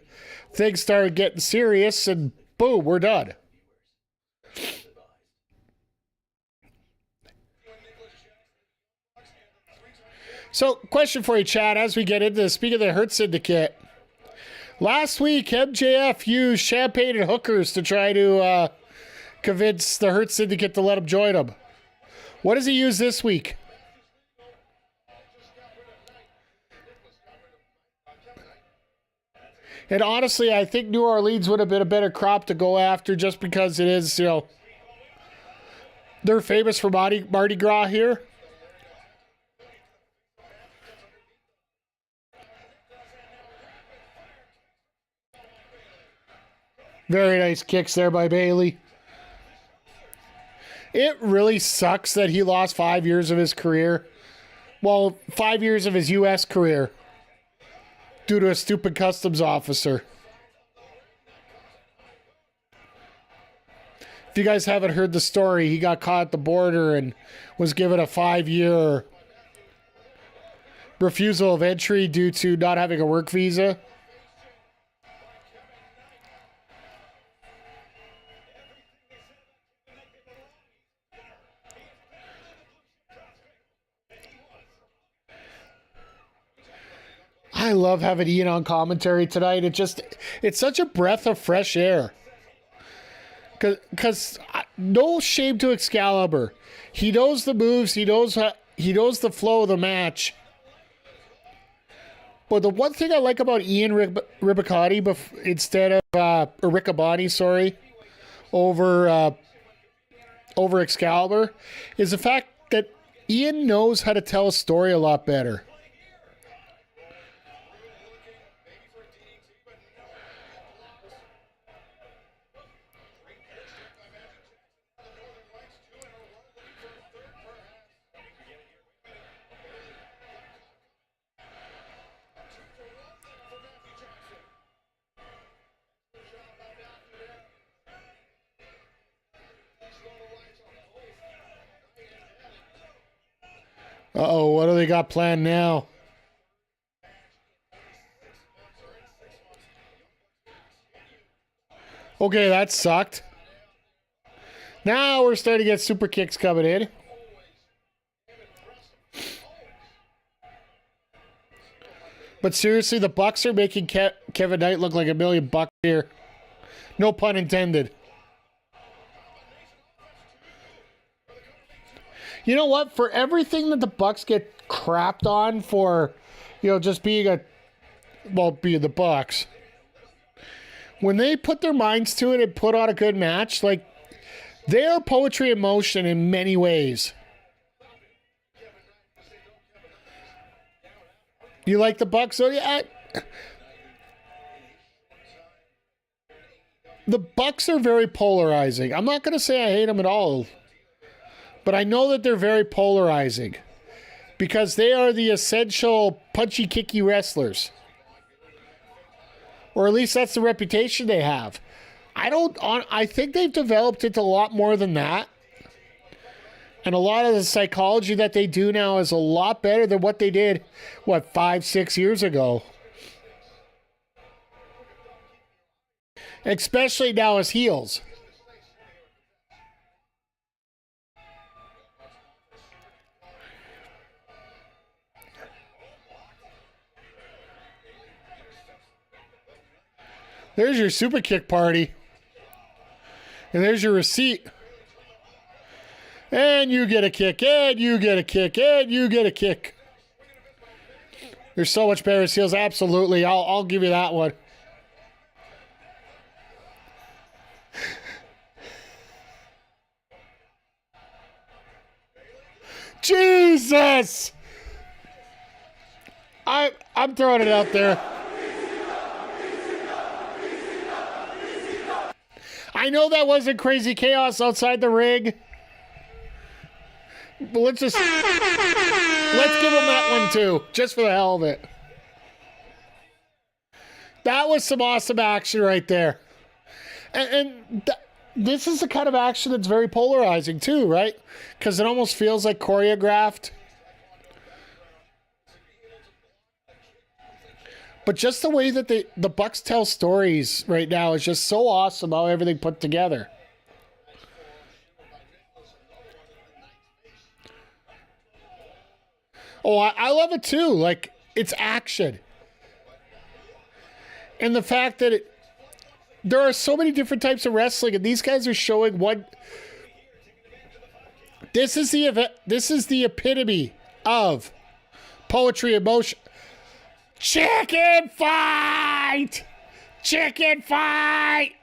things started getting serious, and boom, we're done. So, question for you, Chad, as we get into this. Speaking of the Hurt Syndicate, last week, MJF used champagne and hookers to try to convince the Hurt Syndicate to let him join him. What does he use this week? And honestly, I think New Orleans would have been a better crop to go after just because it is, they're famous for Mardi Gras here. Very nice kicks there by Bailey. It really sucks that he lost 5 years of his career. Well, 5 years of his U.S. career due to a stupid customs officer. If you guys haven't heard the story, he got caught at the border and was given a 5-year refusal of entry due to not having a work visa. I love having Ian on commentary tonight. It's such a breath of fresh air. Because no shame to Excalibur. He knows the moves. He knows the flow of the match. But the one thing I like about Ian Riccaboni instead of Riccaboni, sorry, over Excalibur, is the fact that Ian knows how to tell a story a lot better. Uh-oh, what do they got planned now? Okay, that sucked. Now we're starting to get super kicks coming in. But seriously, the Bucks are making Kevin Knight look like $1 million here. No pun intended. You know what? For everything that the Bucks get crapped on for, just being being the Bucks, when they put their minds to it and put on a good match, like, they are poetry in motion in many ways. You like the Bucks? So yeah. The Bucks are very polarizing. I'm not going to say I hate them at all, but I know that they're very polarizing because they are the essential punchy kicky wrestlers. Or at least that's the reputation they have. I think they've developed into a lot more than that. And a lot of the psychology that they do now is a lot better than what they did, 5, 6 years ago. Especially now as heels. There's your super kick party. And there's your receipt. And you get a kick, and you get a kick, and you get a kick. There's so much better as heels. Absolutely. I'll give you that one. Jesus! I'm throwing it out there. I know that wasn't crazy chaos outside the ring. But let's give him that one too, just for the hell of it. That was some awesome action right there. This is the kind of action that's very polarizing too, right? Because it almost feels like choreographed. But just the way that the Bucks tell stories right now is just so awesome how everything put together. Oh, I love it too. Like, it's action. And the fact that there are so many different types of wrestling, and these guys are showing what... This is the epitome of poetry in motion. Chicken fight! Chicken fight!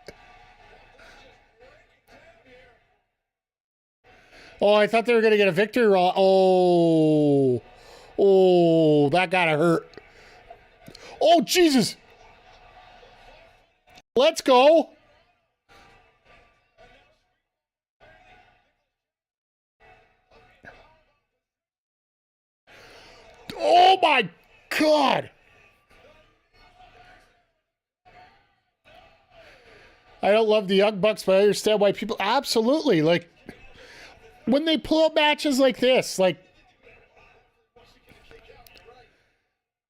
Oh, I thought they were going to get a victory roll. Oh, that gotta hurt. Oh, Jesus. Let's go. Oh, my God. I don't love the Young Bucks, but I understand why people... Absolutely. Like, when they pull up matches like this, like...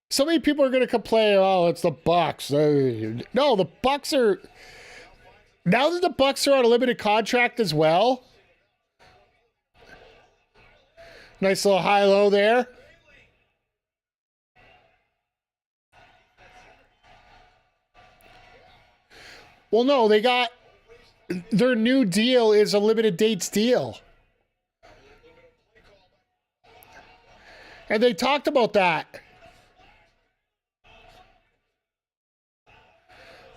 So many people are going to complain, oh, it's the Bucks. No, the Bucks are... Now that the Bucks are on a limited contract as well. Nice little high-low there. Well, no, they got... Their new deal is a limited dates deal. And they talked about that.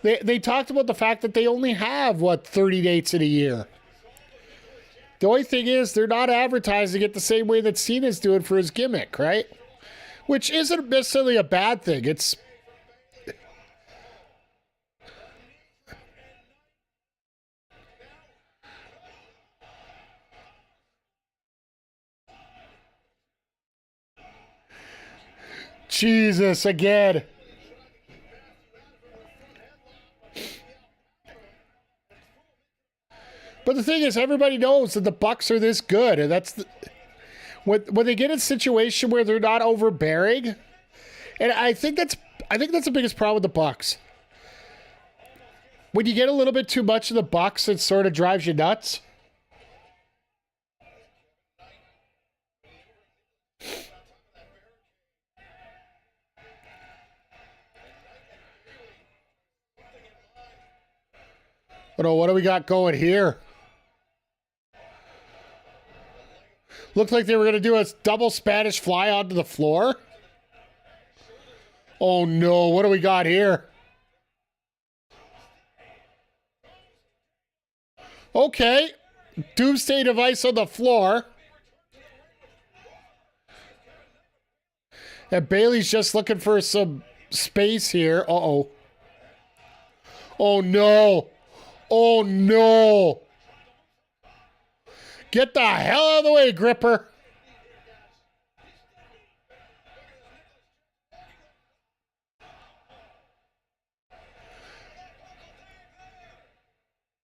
They talked about the fact that they only have, 30 dates in a year. The only thing is, they're not advertising it the same way that Cena's doing for his gimmick, right? Which isn't necessarily a bad thing. It's... Jesus, again. But the thing is, everybody knows that the Bucks are this good, and that's when they get in a situation where they're not overbearing, and I think that's the biggest problem with the Bucks. When you get a little bit too much of the Bucks, it sort of drives you nuts. Oh, what do we got going here? Looked like they were going to do a double Spanish fly onto the floor. Oh, no. What do we got here? Okay. Doomsday device on the floor. And Bailey's just looking for some space here. Uh-oh. Oh, no. Oh, no. Get the hell out of the way, Gripper.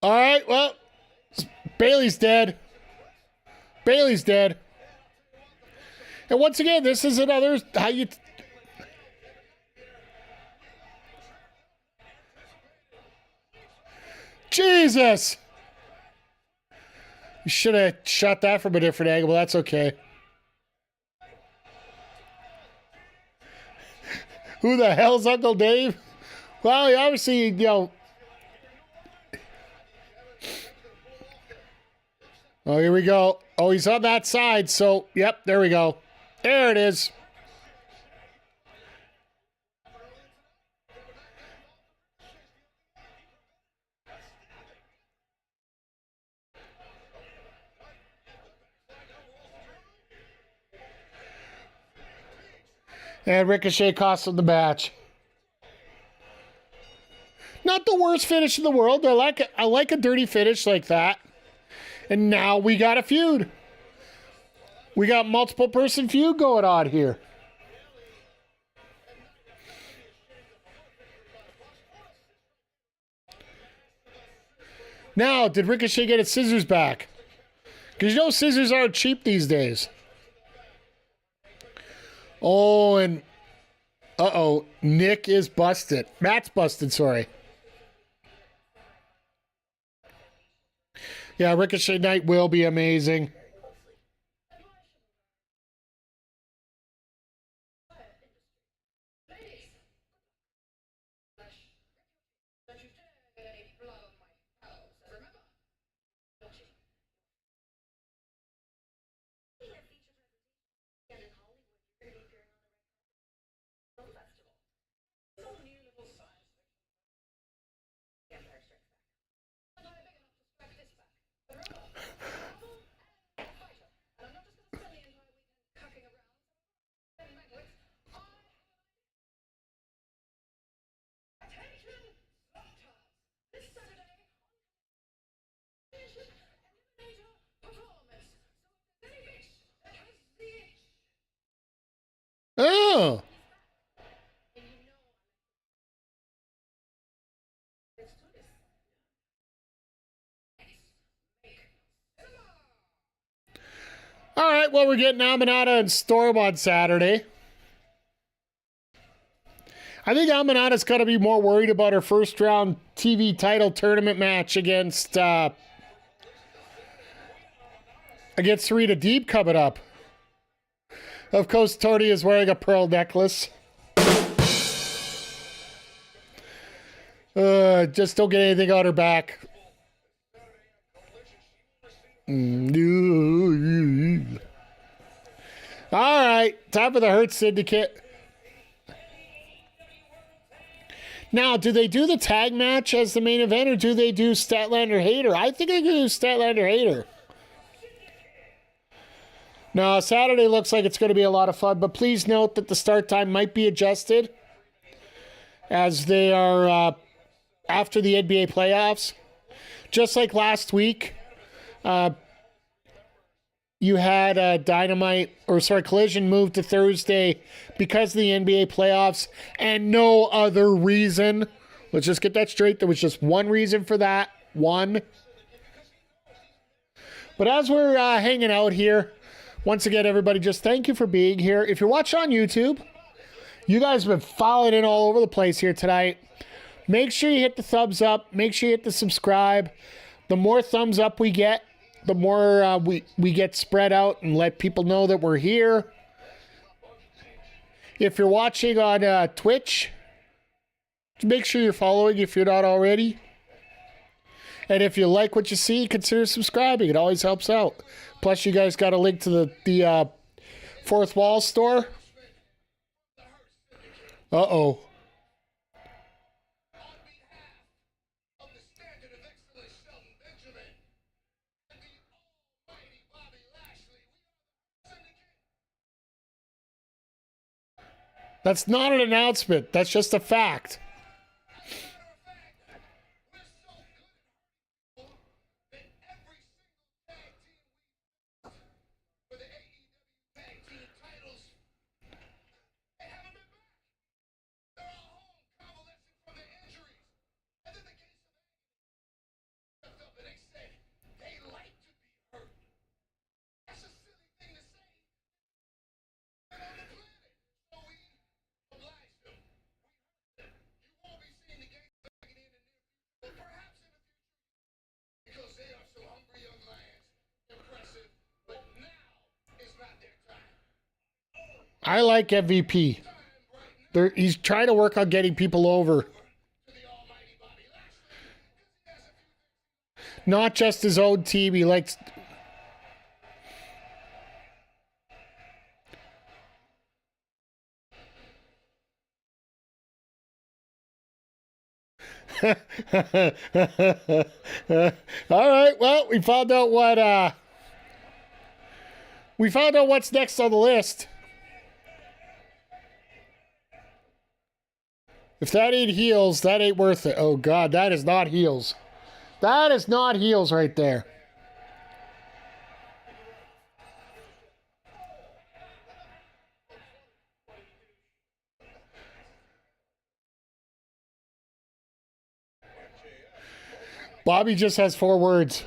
All right, well, Bailey's dead. Bailey's dead. And once again, this is another how you... Jesus! You should have shot that from a different angle, but that's okay. Who the hell's Uncle Dave? Well, he obviously, you know... Oh, here we go. Oh, he's on that side, so, yep, there we go. There it is. And Ricochet cost him the match. Not the worst finish in the world. I like a dirty finish like that. And now we got a feud. We got multiple person feud going on here. Now, did Ricochet get his scissors back? Because you know scissors aren't cheap these days. Oh, and... Uh-oh. Nick is busted. Matt's busted, sorry. Yeah, Ricochet night will be amazing. Oh. All right, well, we're getting Aminata and Storm on Saturday. I think Aminata's got to be more worried about her first round TV title tournament match against Serena Deeb coming up. Of course, Tony is wearing a pearl necklace. Just don't get anything on her back. All right, time for the Hurt Syndicate. Now, do they do the tag match as the main event, or do they do Statlander Hater? I think they're going to do Statlander Hater. No, Saturday looks like it's going to be a lot of fun, but please note that the start time might be adjusted as they are after the NBA playoffs. Just like last week, you had Collision moved to Thursday because of the NBA playoffs and no other reason. Let's just get that straight. There was just one reason for that. One. But as we're hanging out here, once again, everybody, just thank you for being here. If you're watching on YouTube, you guys have been following in all over the place here tonight. Make sure you hit the thumbs up. Make sure you hit the subscribe. The more thumbs up we get, the more we get spread out and let people know that we're here. If you're watching on Twitch, make sure you're following if you're not already. And if you like what you see, consider subscribing. It always helps out. Plus, you guys got a link to the Fourth Wall store. Uh-oh. That's not an announcement. That's just a fact. For the AEW Tag Team titles, they haven't been back. They're all home, convalescing from their injuries. And then the case of stepped up and they said they like to be hurt. That's a silly thing to say. They're on the planet. So we obliged them. We hurt them. You won't be seeing the gates back in the near future, but perhaps in the future, because they are some hungry young lions. Impressive, but now is not their time. I like MVP. He's trying to work on getting people over. Not just his own team. He likes... All right, well, we found out what's next on the list. If that ain't heels, that ain't worth it. Oh, God, that is not heels. That is not heels right there. Bobby just has 4 words.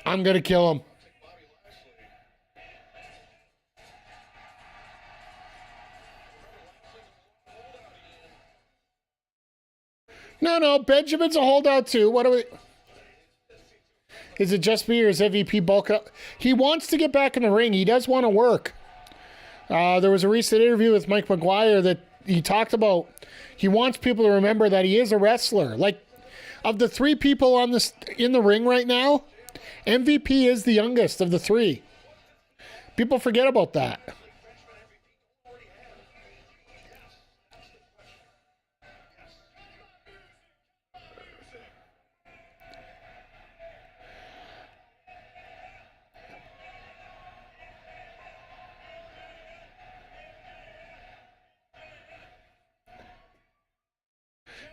I'm going to kill him. No, Benjamin's a holdout too. What do we... Is it just me or is MVP bulk up? He wants to get back in the ring. He does want to work. There was a recent interview with Mike McGuire that he talked about. He wants people to remember that he is a wrestler. Like, of the 3 people on this in the ring right now, MVP is the youngest of the 3. People forget about that.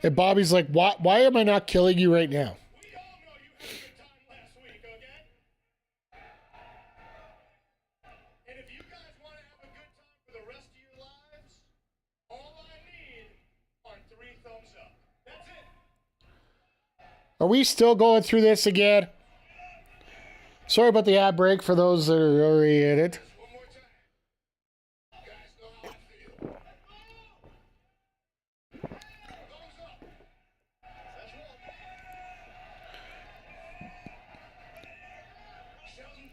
And Bobby's like, why am I not killing you right now? We all know you had a good time last week, okay? And if you guys want to have a good time for the rest of your lives, all I need are 3 thumbs up. That's it. Are we still going through this again? Sorry about the ad break for those that are already in it. One more time. You guys know how I feel. Thumbs up. That's one. Sheldon.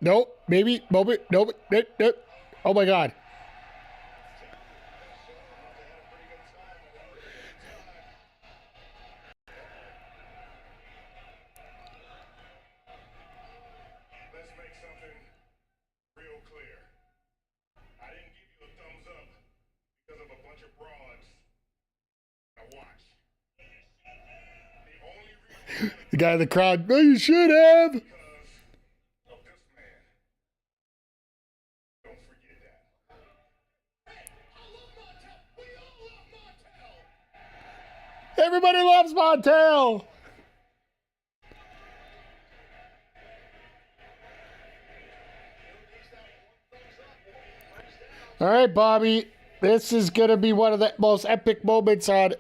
Nope, maybe, nope. Oh my God. Let's make something real clear. I didn't give you a thumbs up because of a bunch of broads. Now watch. The only reason The guy in the crowd, no, you should have. because of this man. Don't forget that. Hey, I love Montel. We all love Montel. Everybody loves Montel. All right, Bobby. This is going to be one of the most epic moments on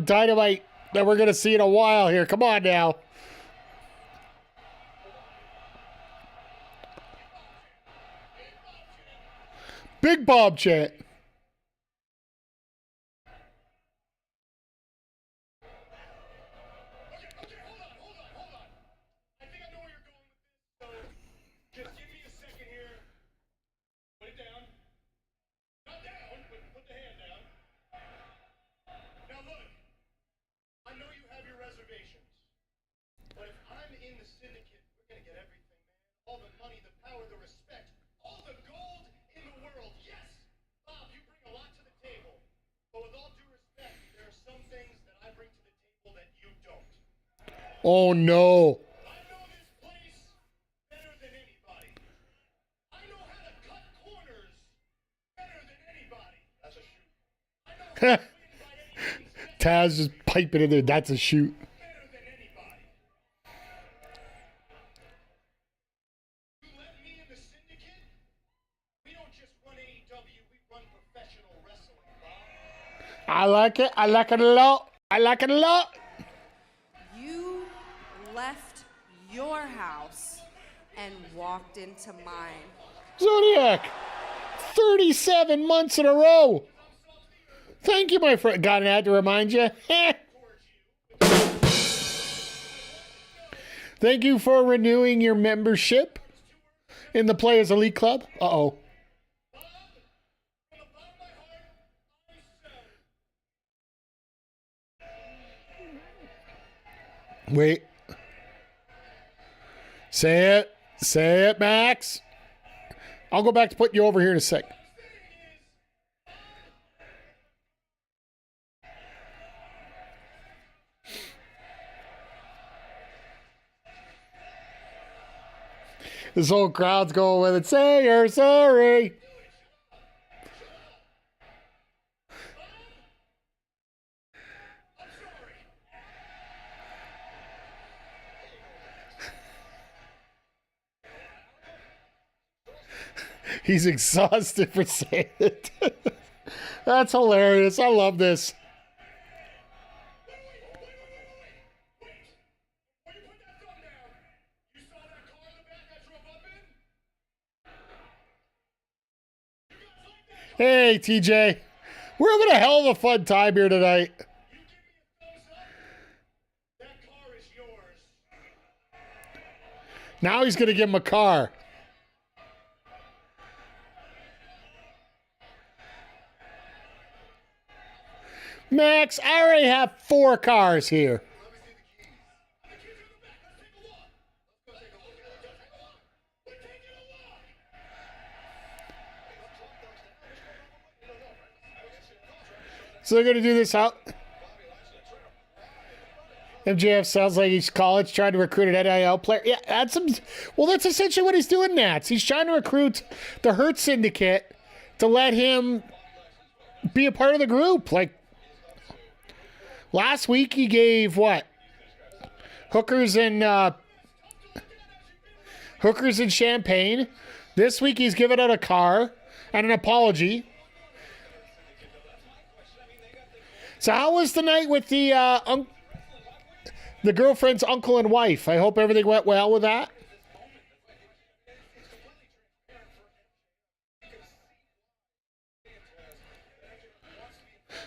Dynamite that we're going to see in a while here. Come on now. Big Bob chant. Okay, hold on. I think I know where you're going with this, so just give me a second here. Put it down. Not down, but put the hand down. Now look, I know you have your reservations, but if I'm in the syndicate, we're gonna get everything, man. All the money, the power, the respect, all the gold in the world. Yes, Bob, you bring a Oh, no. I know this place better than anybody. I know how to cut corners better than anybody. That's a shoot. I know how to win by any means Taz just piping in there. That's a shoot. better than anybody. You let me in the syndicate? We don't just run AEW, we run professional wrestling, Bob. I like it. I like it a lot. I like it a lot. You left your house and walked into mine. Zodiac. 37 months in a row. Thank you, my friend. God, I had to remind you. Thank you for renewing your membership in the Players Elite Club. Uh-oh. From the bottom of my heart, I'm sorry. Wait. Say it. Say it, Max. I'll go back to putting you over here in a sec. This whole crowd's going with it. Say you're sorry. He's exhausted for saying it. That's hilarious. I love this. When you put that thumb down, you saw that car in the back I drove up in? You guys like that? Hey, TJ. We're having a hell of a fun time here tonight. You give me a thumbs up, that car is yours. Now he's going to give him a car. Max, I already have 4 cars here. The keys are in the back. Let's take a walk. Let's go take a look. We're taking a walk. So they're going to do this out. MJF sounds like he's college trying to recruit an NIL player. Yeah, that's essentially what he's doing, Nats. He's trying to recruit the Hurt Syndicate to let him be a part of the group. Like, last week he gave what? Hookers and champagne. This week he's giving out a car and an apology. So how was the night with the girlfriend's uncle and wife? I hope everything went well with that.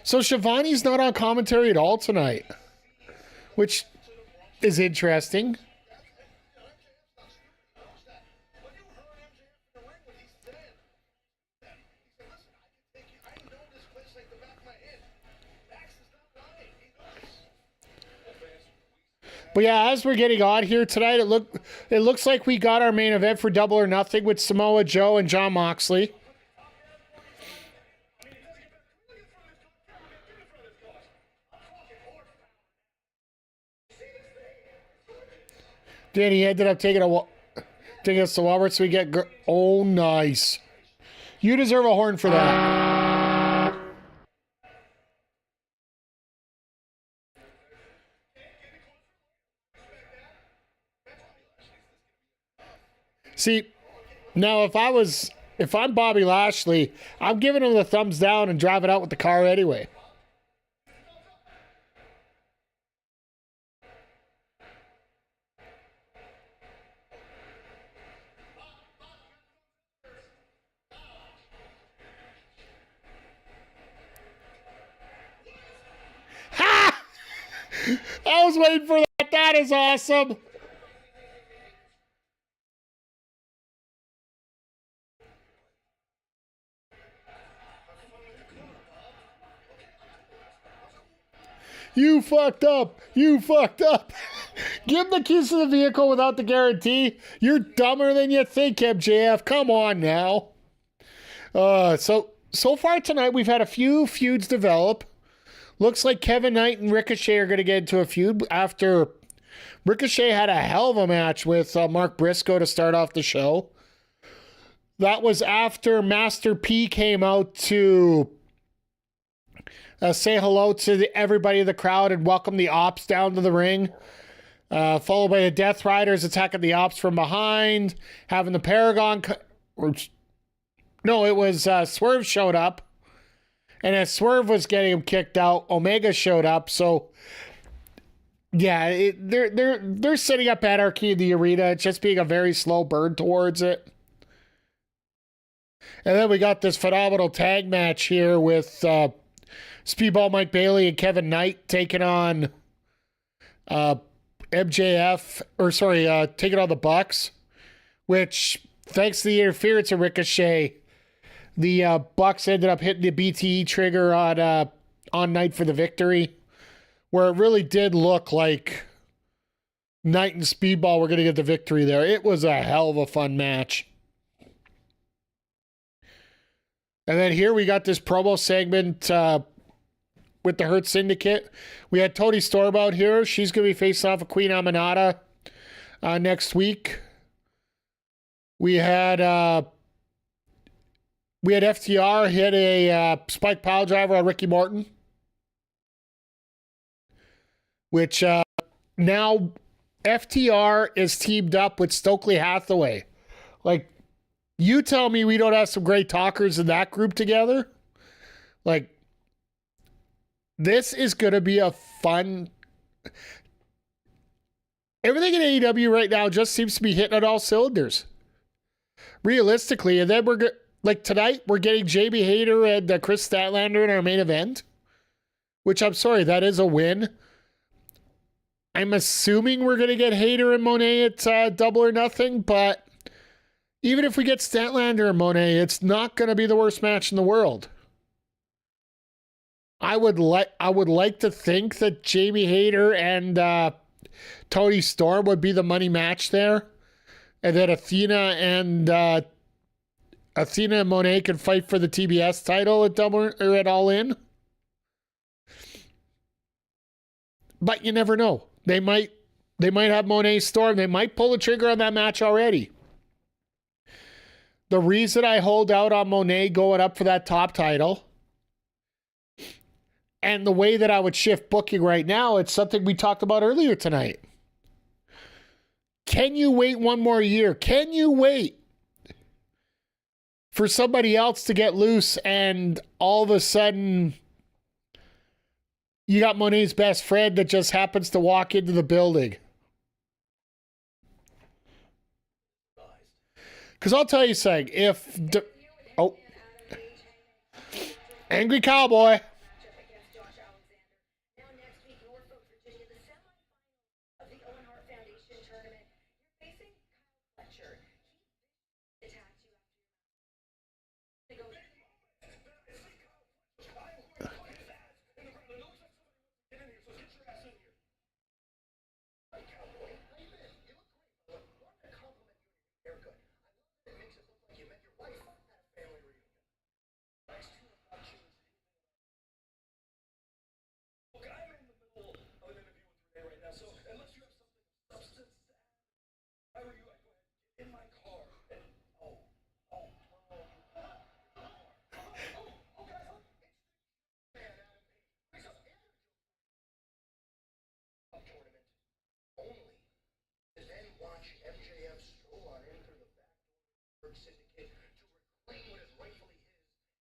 So Shivani's not on commentary at all tonight, which is interesting. But yeah, as we're getting on here tonight, it looks like we got our main event for Double or Nothing with Samoa Joe and Jon Moxley. Danny ended up taking us to Walmart, so we get. Oh, nice! You deserve a horn for that. See, now if I'm Bobby Lashley, I'm giving him the thumbs down and driving out with the car anyway. Ha! I was waiting for that. That is awesome. You fucked up. You fucked up. Give the keys to the vehicle without the guarantee. You're dumber than you think, MJF. Come on now. So far tonight, we've had a few feuds develop. Looks like Kevin Knight and Ricochet are going to get into a feud after Ricochet had a hell of a match with Mark Briscoe to start off the show. That was after Master P came out to say hello to everybody in the crowd and welcome the Ops down to the ring. Followed by the Death Riders attacking the Ops from behind, having the Paragon... it was Swerve showed up. And as Swerve was getting him kicked out, Omega showed up. So, yeah, they're setting up anarchy in the arena. It's just being a very slow burn towards it. And then we got this phenomenal tag match here with Speedball Mike Bailey and Kevin Knight taking on MJF, taking on the Bucks, which, thanks to the interference of Ricochet, the Bucks ended up hitting the BTE trigger on Knight for the victory, where it really did look like Knight and Speedball were going to get the victory there. It was a hell of a fun match. And then here we got this promo segment with the Hurt Syndicate. We had Toni Storm out here. She's going to be facing off of Queen Aminata next week. We had FTR hit a spike pile driver on Ricky Morton, which now FTR is teamed up with Stokely Hathaway. Like, you tell me we don't have some great talkers in that group together. Like, this is going to be a fun... Everything in AEW right now just seems to be hitting on all cylinders. Realistically, and then like tonight, we're getting Jamie Hayter and Chris Statlander in our main event, which I'm sorry, that is a win. I'm assuming we're going to get Hayter and Monet at Double or Nothing, but even if we get Statlander and Monet, it's not going to be the worst match in the world. I would like to think that Jamie Hayter and Toni Storm would be the money match there, and that Athena and Monet can fight for the TBS title at Double or at All In. But you never know. They might have Monet Storm. They might pull the trigger on that match already. The reason I hold out on Monet going up for that top title, and the way that I would shift booking right now, it's something we talked about earlier tonight. Can you wait one more year? Can you wait for somebody else to get loose and all of a sudden you got Monet's best friend that just happens to walk into the building? Because I'll tell you something, Angry Cowboy. Syndicate to reclaim what is rightfully his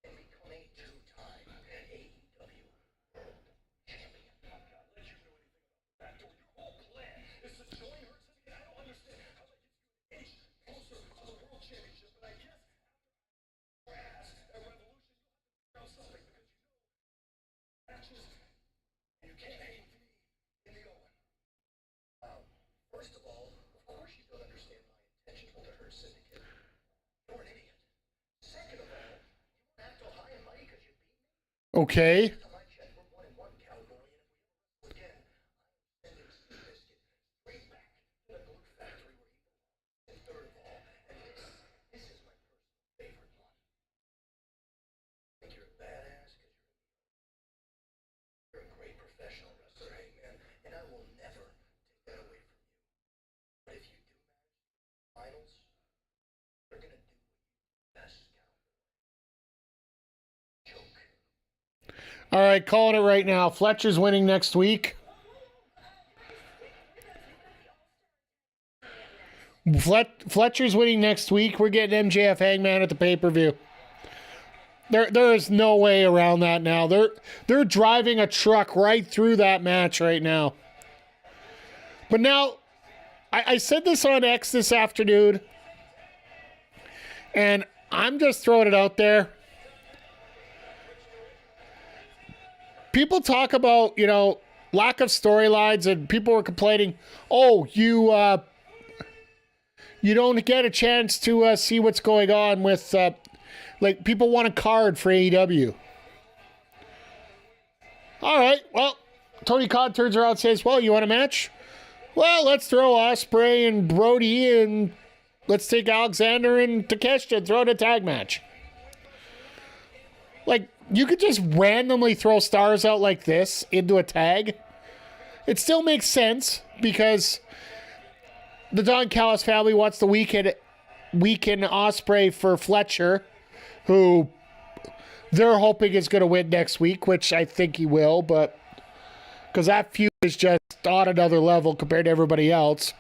and become a two-time AEW World Champion. Oh God, let you know anything about the back door. Your whole plan is to join her syndicate. I don't understand how that gets you an inch closer to the World Championship, but I guess after I ass at Revolution, you'll have to figure out something because you know matches and you can't hang with me in the Owen. First of all, of course you don't understand my intentions with the Hurt Syndicate. You're an idiot. Second of all, you won't act all high and mighty because you beat me. Okay. To my check, we're 1-1, cowboy, and if we ever wrestle again, I'm sending Seabiscuit straight back to the glue factory where he belongs. And third of all, and this is my personal favorite one. I think you're a badass because you're a great professional wrestler, hey man, and I will never take that away from you. All right, calling it right now. Fletcher's winning next week. Fletcher's winning next week. We're getting MJF Hangman at the pay-per-view. There is no way around that now. They're driving a truck right through that match right now. But now, I said this on X this afternoon, and I'm just throwing it out there. People talk about, lack of storylines, and people were complaining, oh, you don't get a chance to see what's going on with, people want a card for AEW. All right, well, Tony Khan turns around and says, well, you want a match? Well, let's throw Ospreay and Brody, and let's take Alexander and Takeshita and throw in a tag match. You could just randomly throw stars out like this into a tag. It still makes sense because the Don Callis family wants the weekend Ospreay for Fletcher, who they're hoping is going to win next week, which I think he will, but because that feud is just on another level compared to everybody else.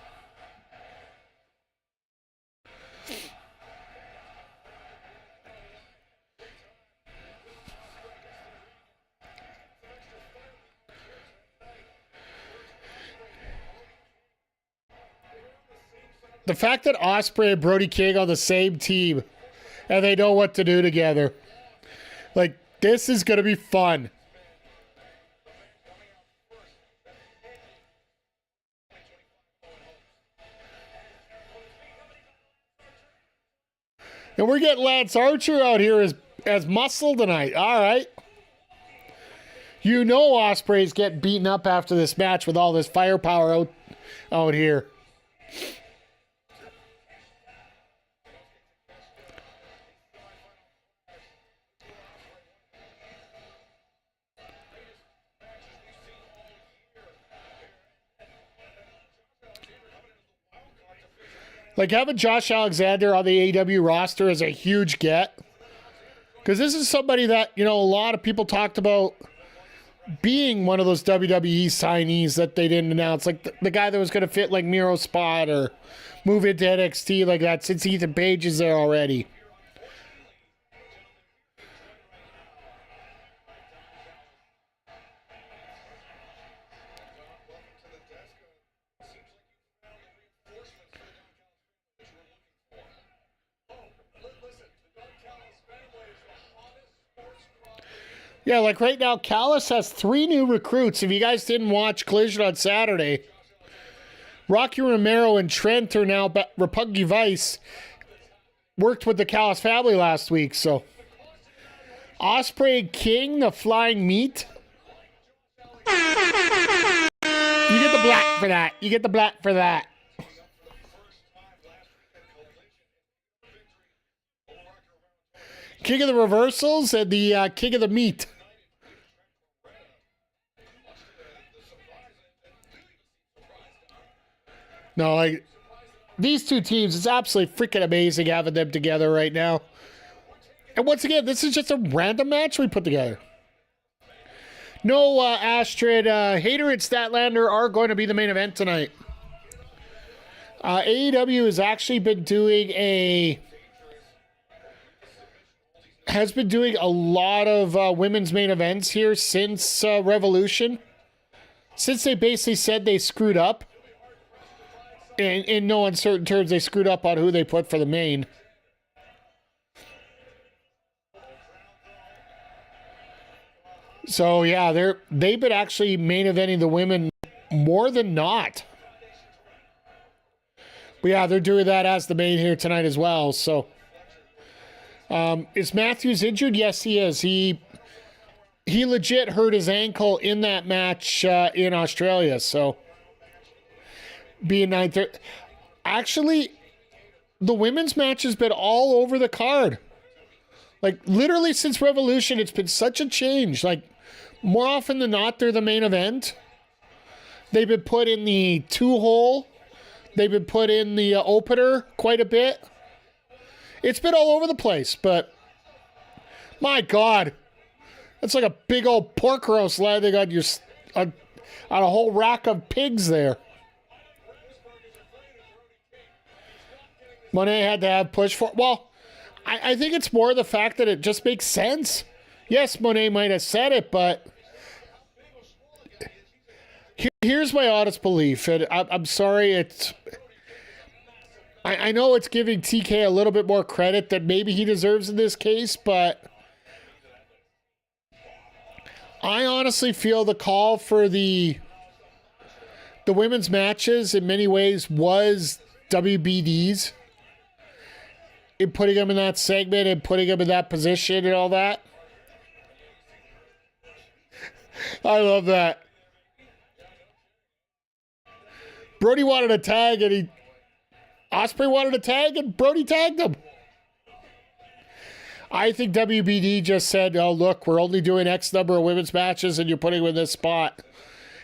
The fact that Ospreay and Brody King on the same team and they know what to do together. This is going to be fun. And we're getting Lance Archer out here as muscle tonight. All right. Ospreay's getting beaten up after this match with all this firepower out here. Having Josh Alexander on the AEW roster is a huge get. Because this is somebody that, a lot of people talked about being one of those WWE signees that they didn't announce. The guy that was going to fit Miro's spot or move into NXT like that since Ethan Page is there already. Yeah, right now, Callis has 3 new recruits. If you guys didn't watch Collision on Saturday, Rocky Romero and Trent are now Roppongi Vice. Worked with the Callis family last week, so. Ospreay King, the flying meat. You get the black for that. You get the black for that. King of the reversals and the king of the meat. No, these two teams, it's absolutely freaking amazing having them together right now. And once again, this is just a random match we put together. No, Astrid, Hayter and Statlander are going to be the main event tonight. AEW has actually been doing a lot of women's main events here since Revolution. Since they basically said they screwed up. In no uncertain terms, they screwed up on who they put for the main. So, yeah, they've been actually main eventing the women more than not. But, yeah, they're doing that as the main here tonight as well. So, is Matthews injured? Yes, he is. He legit hurt his ankle in that match in Australia, so... being 9:30. Actually, the women's match has been all over the card. Literally since Revolution, it's been such a change. More often than not, they're the main event. They've been put in the 2-hole. They've been put in the opener quite a bit. It's been all over the place, but my God. That's like a big old pork roast landing on your on a whole rack of pigs there. Monet had to have push for. Well, I think it's more the fact that it just makes sense. Yes, Monet might have said it, but here's my honest belief. And I'm sorry, I know it's giving TK a little bit more credit than maybe he deserves in this case, but I honestly feel the call for the women's matches in many ways was WBD's. In putting them in that segment and putting them in that position and all that. I love that. Brody wanted a tag and Ospreay wanted a tag and Brody tagged him. I think WBD just said, oh, look, we're only doing X number of women's matches and you're putting them in this spot.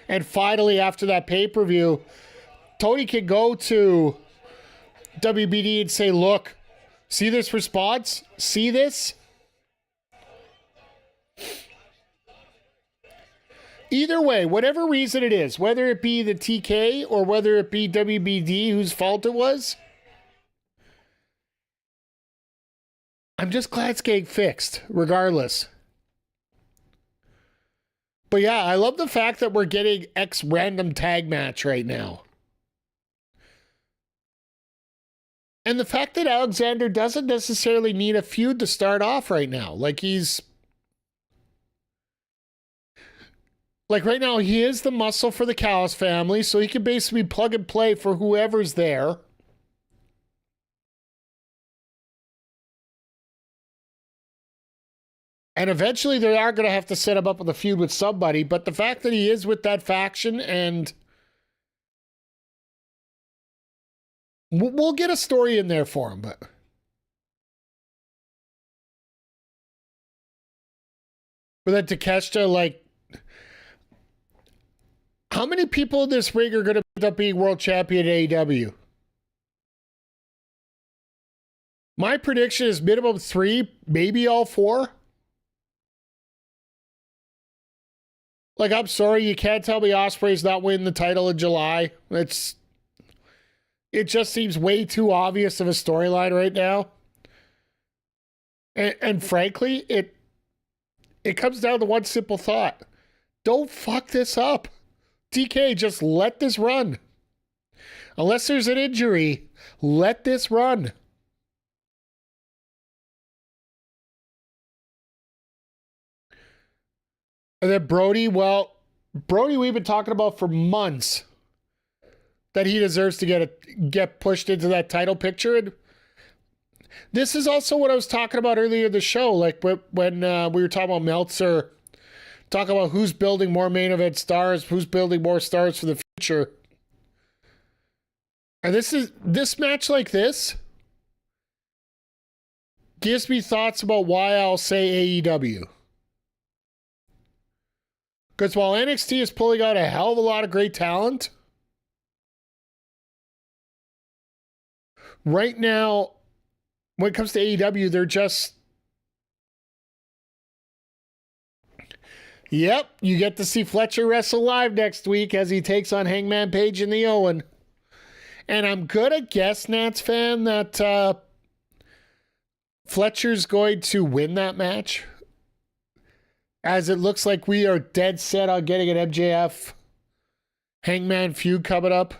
And finally, after that pay-per-view, Tony can go to WBD and say, look, see this response? See this? Either way, whatever reason it is, whether it be the TK or whether it be WBD whose fault it was, I'm just glad it's getting fixed, regardless. But yeah, I love the fact that we're getting X random tag match right now. And the fact that Alexander doesn't necessarily need a feud to start off right now. Like right now, he is the muscle for the Callis family, so he can basically plug and play for whoever's there. And eventually they are going to have to set him up with a feud with somebody, but the fact that he is with that faction and we'll get a story in there for him, but then Takeshita, like, how many people in this ring are going to end up being world champion at AEW? My prediction is minimum 3, maybe all 4. Like, I'm sorry, you can't tell me Ospreay's not winning the title in July. It just seems way too obvious of a storyline right now. And frankly, it comes down to one simple thought. Don't fuck this up. TK, just let this run. Unless there's an injury, let this run. And then Brody, well, Brody we've been talking about for months that he deserves to get pushed into that title picture. And this is also what I was talking about earlier in the show, like when we were talking about Meltzer, talking about who's building more main event stars, who's building more stars for the future. And this match like this gives me thoughts about why I'll say AEW. Because while NXT is pulling out a hell of a lot of great talent, right now, when it comes to AEW, they're just... Yep, you get to see Fletcher wrestle live next week as he takes on Hangman Page in the Owen. And I'm gonna guess, Nats fan, that Fletcher's going to win that match. As it looks like we are dead set on getting an MJF Hangman feud coming up.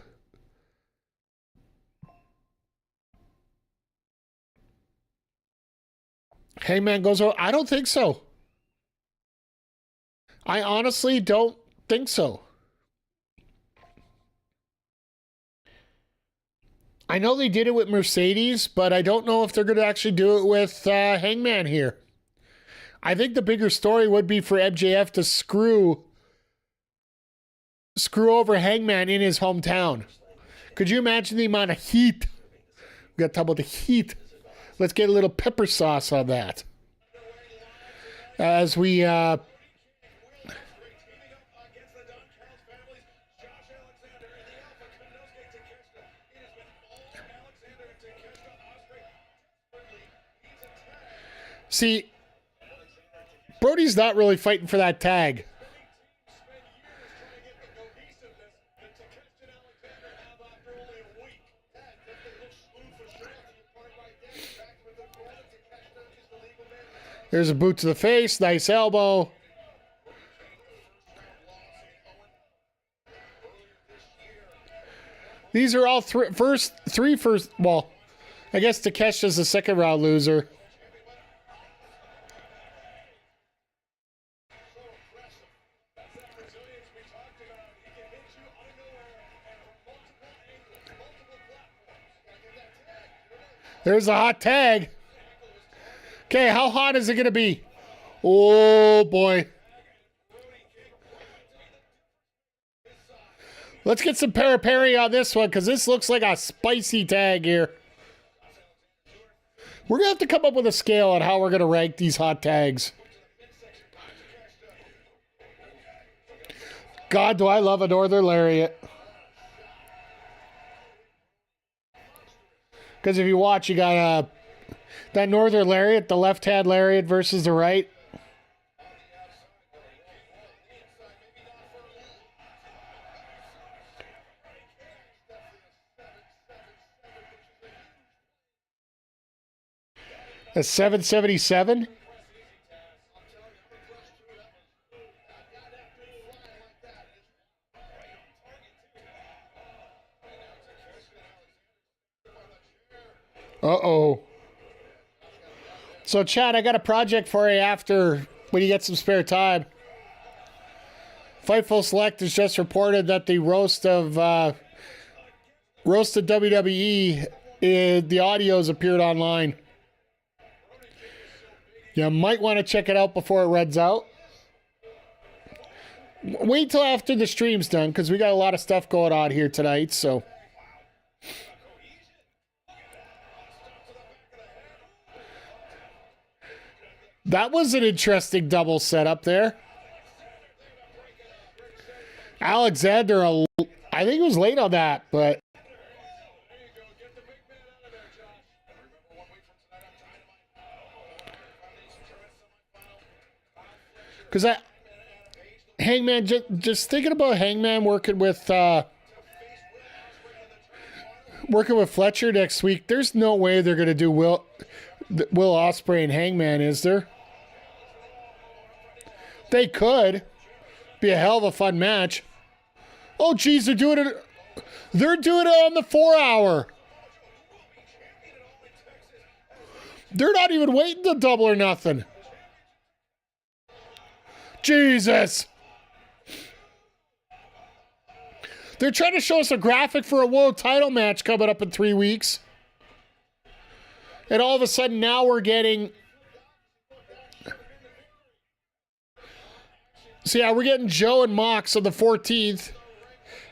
Hangman goes, oh, I don't think so. I honestly don't think so. I know they did it with Mercedes, but I don't know if they're going to actually do it with Hangman here. I think the bigger story would be for MJF to screw over Hangman in his hometown. Could you imagine the amount of heat? We got to talk about the heat. Let's get a little pepper sauce on that. As we see, Brody's not really fighting for that tag. There's a boot to the face. Nice elbow. These are all first. Well, I guess Takesha's the second round loser. There's a hot tag. Okay, how hot is it going to be? Oh, boy. Let's get some peri-peri on this one because this looks like a spicy tag here. We're going to have to come up with a scale on how we're going to rank these hot tags. God, do I love a Northern Lariat. Because if you watch, you got that Northern Lariat, the left-hand Lariat versus the right. A 777. Uh-oh. So, Chad, I got a project for you after when you get some spare time. Fightful Select has just reported that the roast of WWE, the audio's appeared online. You might want to check it out before it runs out. Wait till after the stream's done because we got a lot of stuff going on here tonight, so... That was an interesting double setup there. Alexander, I think he was late on that, but... Because Hangman, just thinking about Hangman working with Fletcher next week, there's no way they're going to do Will Ospreay and Hangman, is there? They could. Be a hell of a fun match. Oh, geez, they're doing it. They're doing it on the 4-hour. They're not even waiting to double or nothing. Jesus. They're trying to show us a graphic for a world title match coming up in 3 weeks. And all of a sudden now we're getting... So yeah, we're getting Joe and Mox on the 14th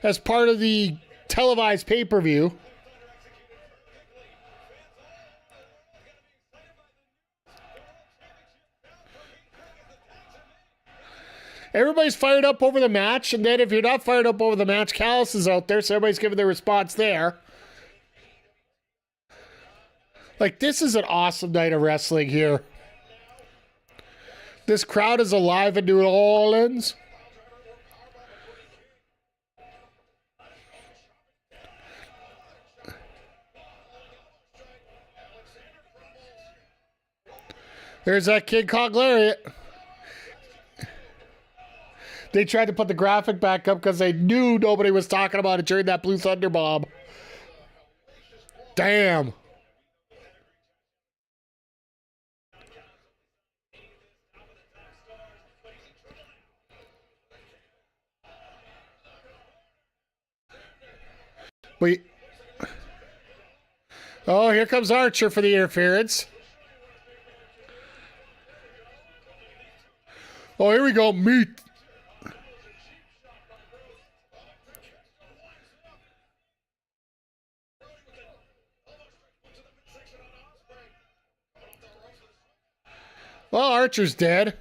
as part of the televised pay-per-view. Everybody's fired up over the match, and then if you're not fired up over the match, Callis is out there, so everybody's giving their response there. Like, this is an awesome night of wrestling here. This crowd is alive in New Orleans. There's that King Kong Lariat. They tried to put the graphic back up because they knew nobody was talking about it during that Blue Thunder Bomb. Damn. Wait. Oh, here comes Archer for the interference. Oh, here we go. Meat. Well, Archer's dead.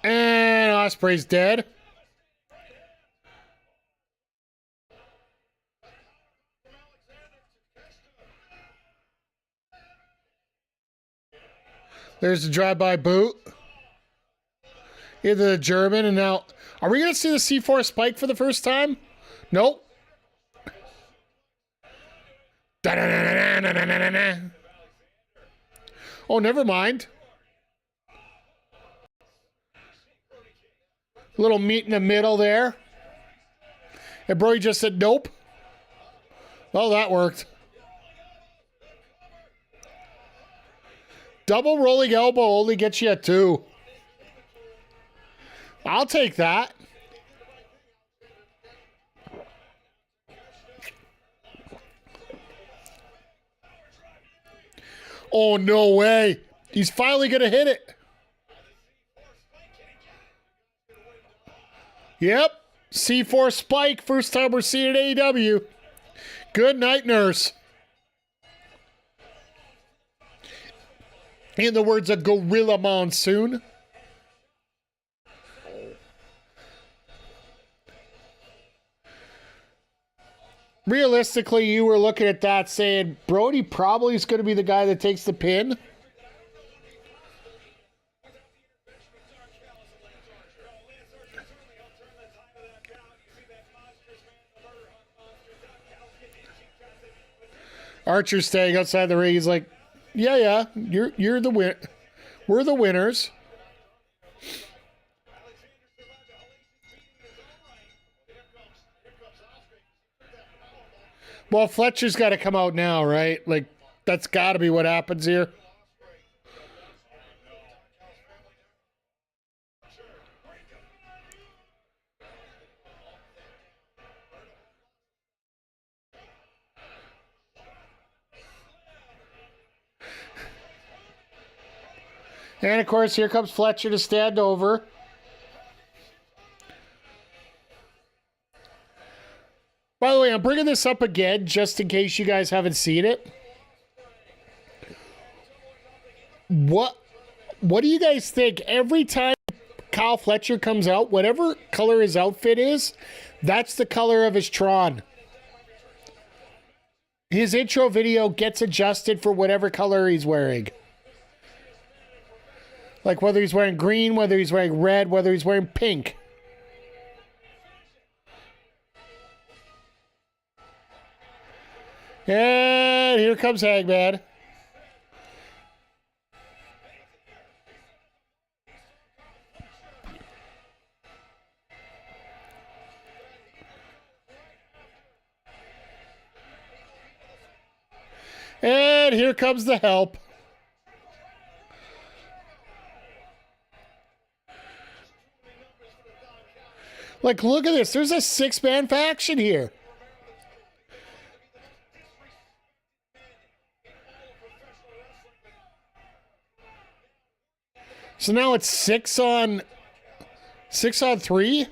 And Ospreay's dead. There's the drive-by boot. Either the German, and now... Are we going to see the C4 spike for the first time? Nope. Oh, never mind. A little meat in the middle there. And Brody just said nope. Well, that worked. Double rolling elbow only gets you a 2. I'll take that. Oh, no way. He's finally going to hit it. Yep. C4 spike. First time we're seeing it at AEW. Good night, nurse. In the words of Gorilla Monsoon. Realistically, you were looking at that saying Brody probably is going to be the guy that takes the pin. Archer's staying outside the ring. He's like, yeah, you're the win. We're the winners. Well, Fletcher's got to come out now, right? Like, that's got to be what happens here. And, of course, here comes Fletcher to stand over. By the way, I'm bringing this up again just in case you guys haven't seen it. What do you guys think? Every time Kyle Fletcher comes out, whatever color his outfit is, that's the color of his Tron. His intro video gets adjusted for whatever color he's wearing. Like whether he's wearing green, whether he's wearing red, whether he's wearing pink. And here comes Hangman. And here comes the help. Like, look at this. There's a 6-man faction here. So now it's 6 on 3.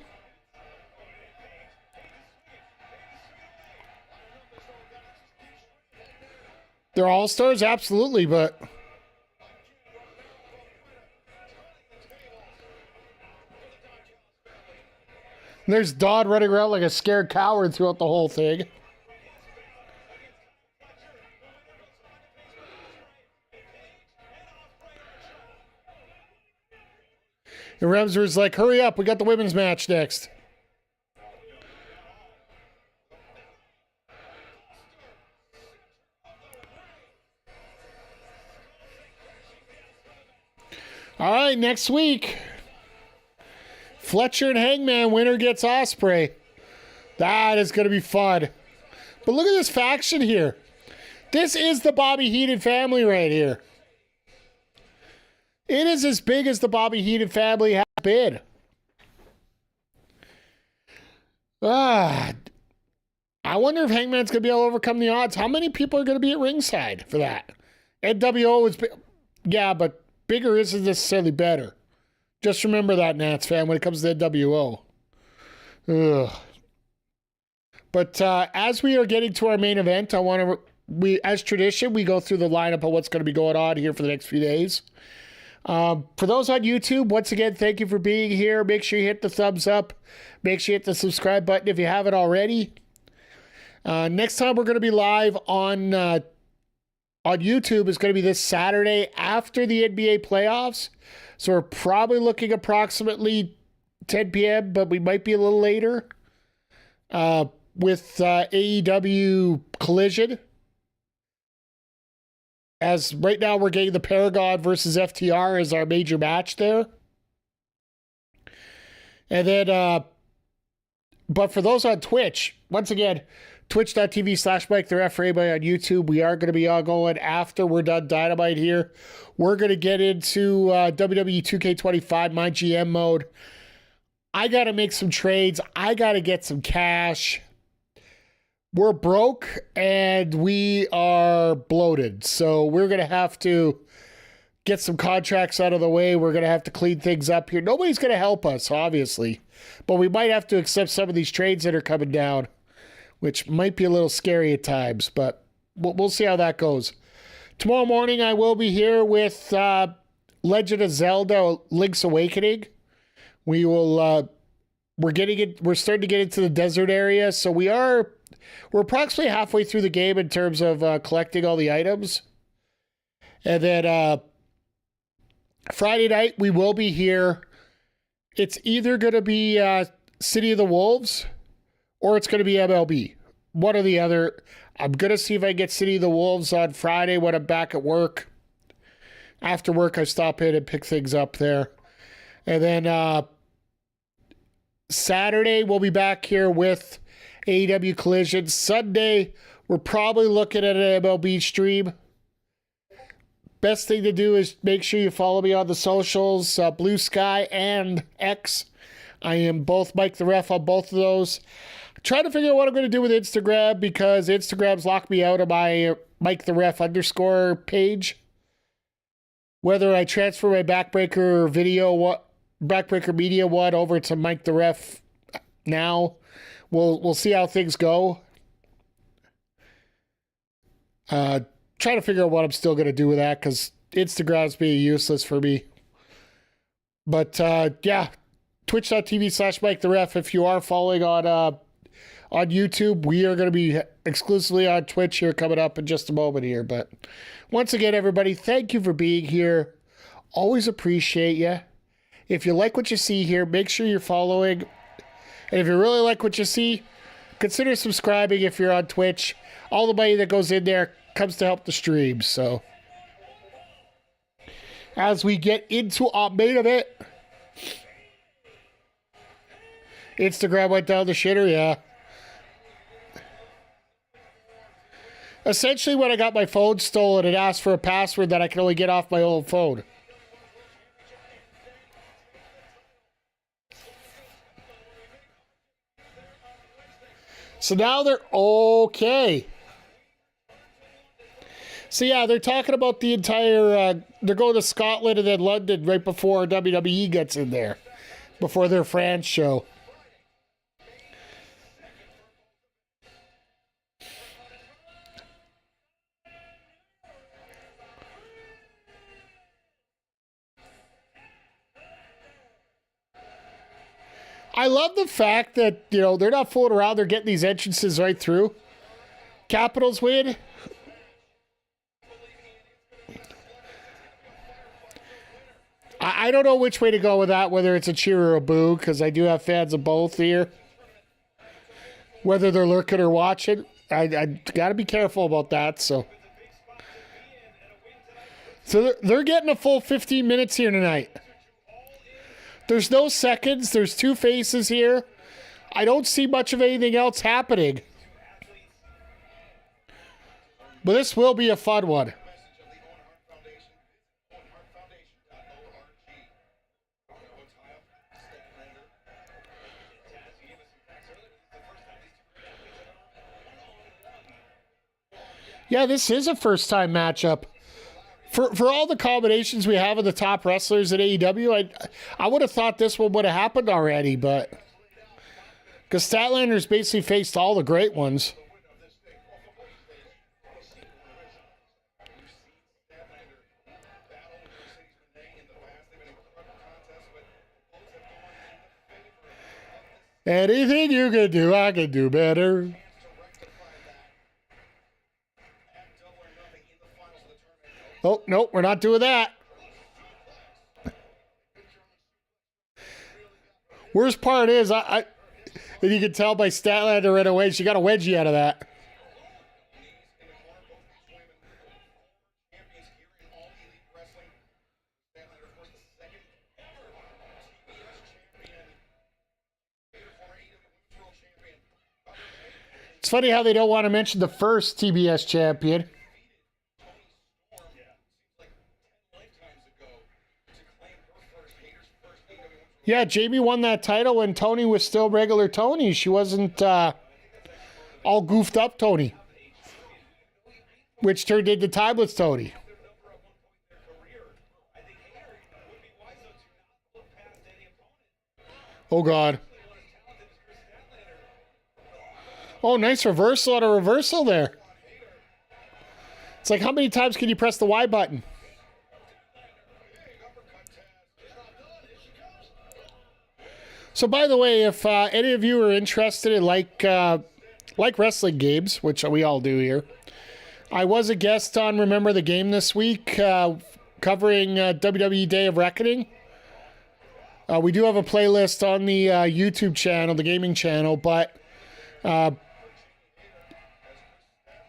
They're all stars, absolutely, but there's Dodd running around like a scared coward throughout the whole thing. And Remser's like, hurry up, we got the women's match next. All right, next week, Fletcher and Hangman, winner gets Ospreay. That is going to be fun. But look at this faction here. This is the Bobby Heenan family right here. It is as big as the Bobby Heenan family has been. I wonder if Hangman's going to be able to overcome the odds. How many people are going to be at ringside for that? NWO is, yeah, but bigger isn't necessarily better. Just remember that, Nats fan, when it comes to NWO. Ugh. But as we are getting to our main event, as tradition, we go through the lineup of what's going to be going on here for the next few days. For those on YouTube, once again, thank you for being here. Make sure you hit the thumbs up. Make sure you hit the subscribe button if you haven't already. Next time we're going to be live on on YouTube is going to be this Saturday after the NBA playoffs. So we're probably looking approximately 10 p.m., but we might be a little later with AEW Collision. As right now we're getting the Paragon versus FTR as our major match there. And then, but for those on Twitch, once again, twitch.tv/Mike the Ref for anybody on YouTube. We are going to be all going after we're done Dynamite here. We're going to get into WWE 2K25 My GM mode. I got to make some trades. I got to get some cash. We're broke and we are bloated. So we're going to have to get some contracts out of the way. We're going to have to clean things up here. Nobody's going to help us, obviously. But we might have to accept some of these trades that are coming down, which might be a little scary at times. But we'll see how that goes. Tomorrow morning, I will be here with Legend of Zelda Link's Awakening. We will... We're starting to get into the desert area, so we're approximately halfway through the game in terms of collecting all the items. And then Friday night, we will be here. It's either going to be City of the Wolves or it's going to be MLB. One or the other. I'm going to see if I can get City of the Wolves on Friday when I'm back at work. After work, I stop in and pick things up there. And then Saturday, we'll be back here with AEW Collision. Sunday, we're probably looking at an MLB stream. Best thing to do is make sure you follow me on the socials, Blue Sky and X. I am both Mike the Ref on both of those. Trying to figure out what I'm going to do with Instagram because Instagram's locked me out of my Mike the Ref _ page. Whether I transfer my Backbreaker Media one over to Mike the Ref now. We'll see how things go. Trying to figure out what I'm still going to do with that because Instagram's being useless for me. But yeah, twitch.tv/Mike the Ref. If you are following on YouTube, we are going to be exclusively on Twitch here coming up in just a moment here. But once again, everybody, thank you for being here. Always appreciate you. If you like what you see here, make sure you're following. And if you really like what you see, consider subscribing if you're on Twitch. All the money that goes in there comes to help the stream. So, as we get into our main event, Instagram went down the shitter, yeah. Essentially, when I got my phone stolen, it asked for a password that I can only get off my old phone. So now they're okay. So yeah, they're talking about the entire, they're going to Scotland and then London right before WWE gets in there. Before their France show. I love the fact that, you know, they're not fooling around. They're getting these entrances right through. Capitals win. I don't know which way to go with that, whether it's a cheer or a boo, because I do have fans of both here. Whether they're lurking or watching, I got to be careful about that. So they're getting a full 15 minutes here tonight. There's no seconds. There's two faces here. I don't see much of anything else happening. But this will be a fun one. Yeah, this is a first-time matchup. For all the combinations we have of the top wrestlers at AEW, I would have thought this one would have happened already, but... Because Statlander's basically faced all the great ones. Anything you can do, I can do better. nope, we're not doing that. Worst part is, and you can tell by Statlander right away, she got a wedgie out of that. It's funny how they don't want to mention the first TBS champion. Yeah, Jamie won that title when Tony was still regular Tony. She wasn't all goofed up Tony, which turned into Timeless Tony. Oh, God. Oh, nice reversal on a reversal there. It's like, how many times can you press the Y button? So, by the way, if any of you are interested in like wrestling games, which we all do here, I was a guest on Remember the Game this week, covering WWE Day of Reckoning. We do have a playlist on the YouTube channel, the gaming channel, but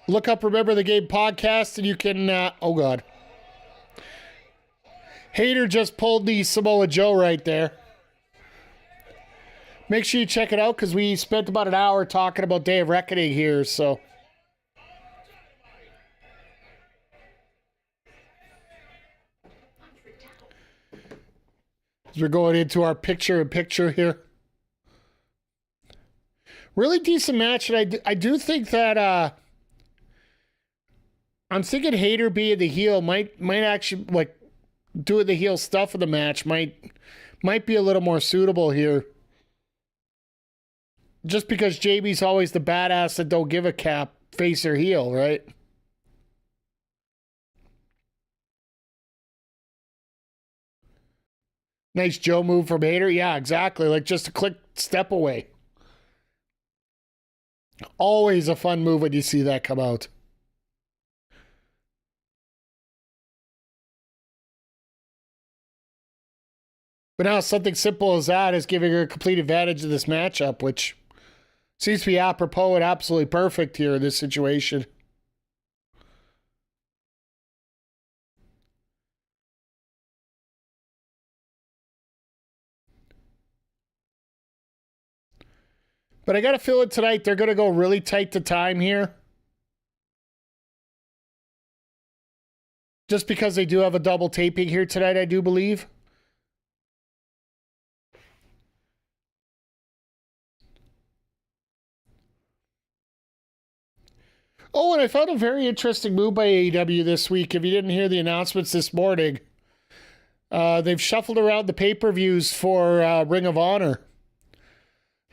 look up Remember the Game podcast, and you can... oh, God. Hater just pulled the Samoa Joe right there. Make sure you check it out, because we spent about an hour talking about Day of Reckoning here, so... As we're going into our picture-in-picture here. Really decent match, and I do think that... I'm thinking Hater being the heel might actually, like, doing the heel stuff of the match might be a little more suitable here. Just because JB's always the badass that don't give a cap, face or heel, right? Nice Joe move from Hater. Yeah, exactly. Like just a quick step away. Always a fun move when you see that come out. But now something simple as that is giving her a complete advantage of this matchup, which seems to be apropos and absolutely perfect here in this situation. But I got a feeling tonight they're going to go really tight to time here. Just because they do have a double taping here tonight, I do believe. Oh, and I found a very interesting move by AEW this week. If you didn't hear the announcements this morning, they've shuffled around the pay-per-views for Ring of Honor.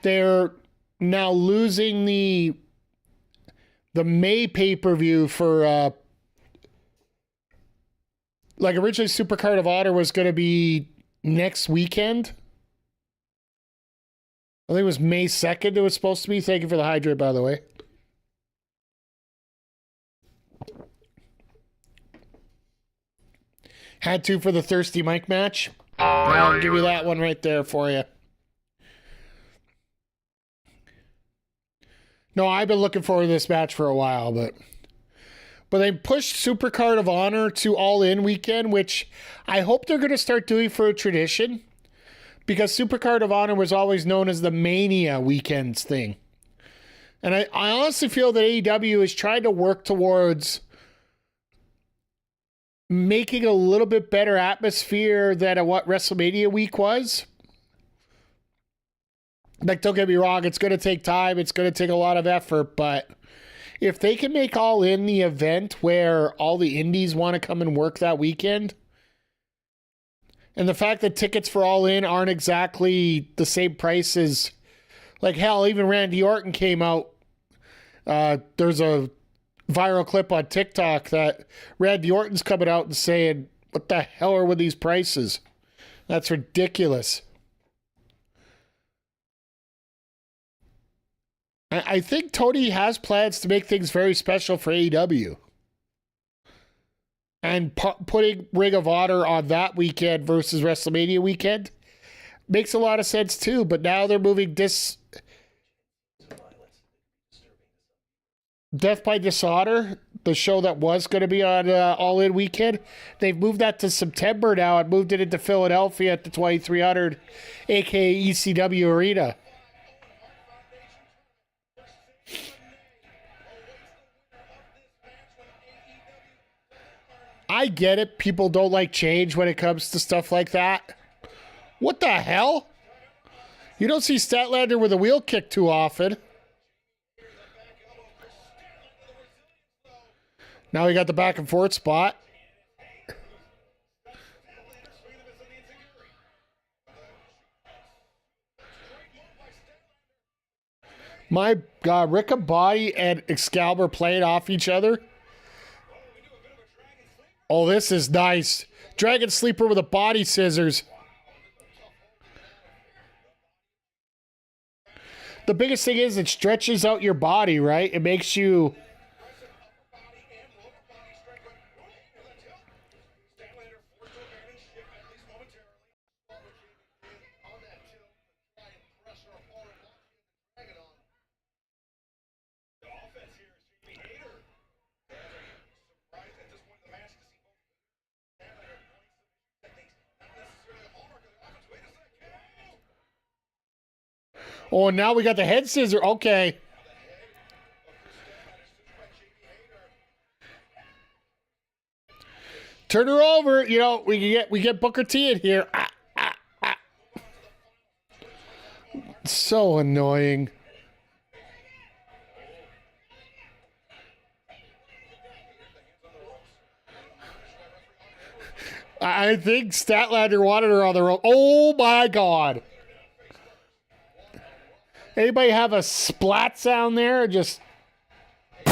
They're now losing the May pay-per-view for... like originally Supercard of Honor was going to be next weekend. I think it was May 2nd it was supposed to be. Thank you for the hydrate, by the way. Had to for the Thirsty Mike match. I'll give you that one right there for you. No, I've been looking forward to this match for a while, but they pushed Supercard of Honor to All In weekend, which I hope they're going to start doing for a tradition, because Supercard of Honor was always known as the Mania weekends thing. And I honestly feel that AEW is trying to work towards making a little bit better atmosphere than what WrestleMania week was. Like, don't get me wrong, it's going to take time, it's going to take a lot of effort, but if they can make All In the event where all the indies want to come and work that weekend, and the fact that tickets for All In aren't exactly the same price as, like, hell, even Randy Orton came out. There's a viral clip on TikTok that Randy Orton's coming out and saying, what the hell are with these prices? That's ridiculous. I think Tony has plans to make things very special for AEW. and putting Ring of Honor on that weekend versus WrestleMania weekend makes a lot of sense too. But now they're moving this Death by Dishonor, the show that was going to be on All In weekend. They've moved that to September now and moved it into Philadelphia at the 2300, aka ECW Arena. I get it. People don't like change when it comes to stuff like that. What the hell? You don't see Statlander with a wheel kick too often. Now we got the back and forth spot. My God, Riccaboni and Excalibur playing off each other. Oh, this is nice. Dragon Sleeper with a body scissors. The biggest thing is it stretches out your body, right? It makes you... Oh, now we got the head scissor. Okay. Turn her over. You know, we get Booker T in here. So annoying. I think Statlander wanted her on the rope. Oh my God. Anybody have a splat sound there? Just. I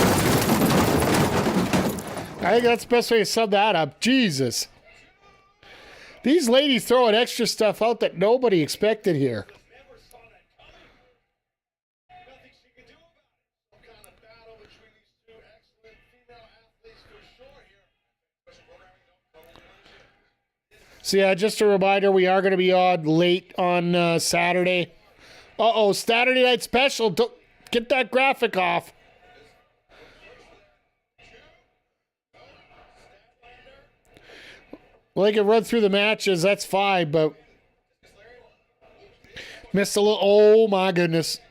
think that's the best way to sum that up. Jesus. These ladies throwing extra stuff out that nobody expected here. So yeah, just a reminder, we are going to be on late on Saturday. Uh-oh, Saturday Night Special. Don't get that graphic off. Well, they can run through the matches. That's fine, but... Missed a little... Oh, my goodness.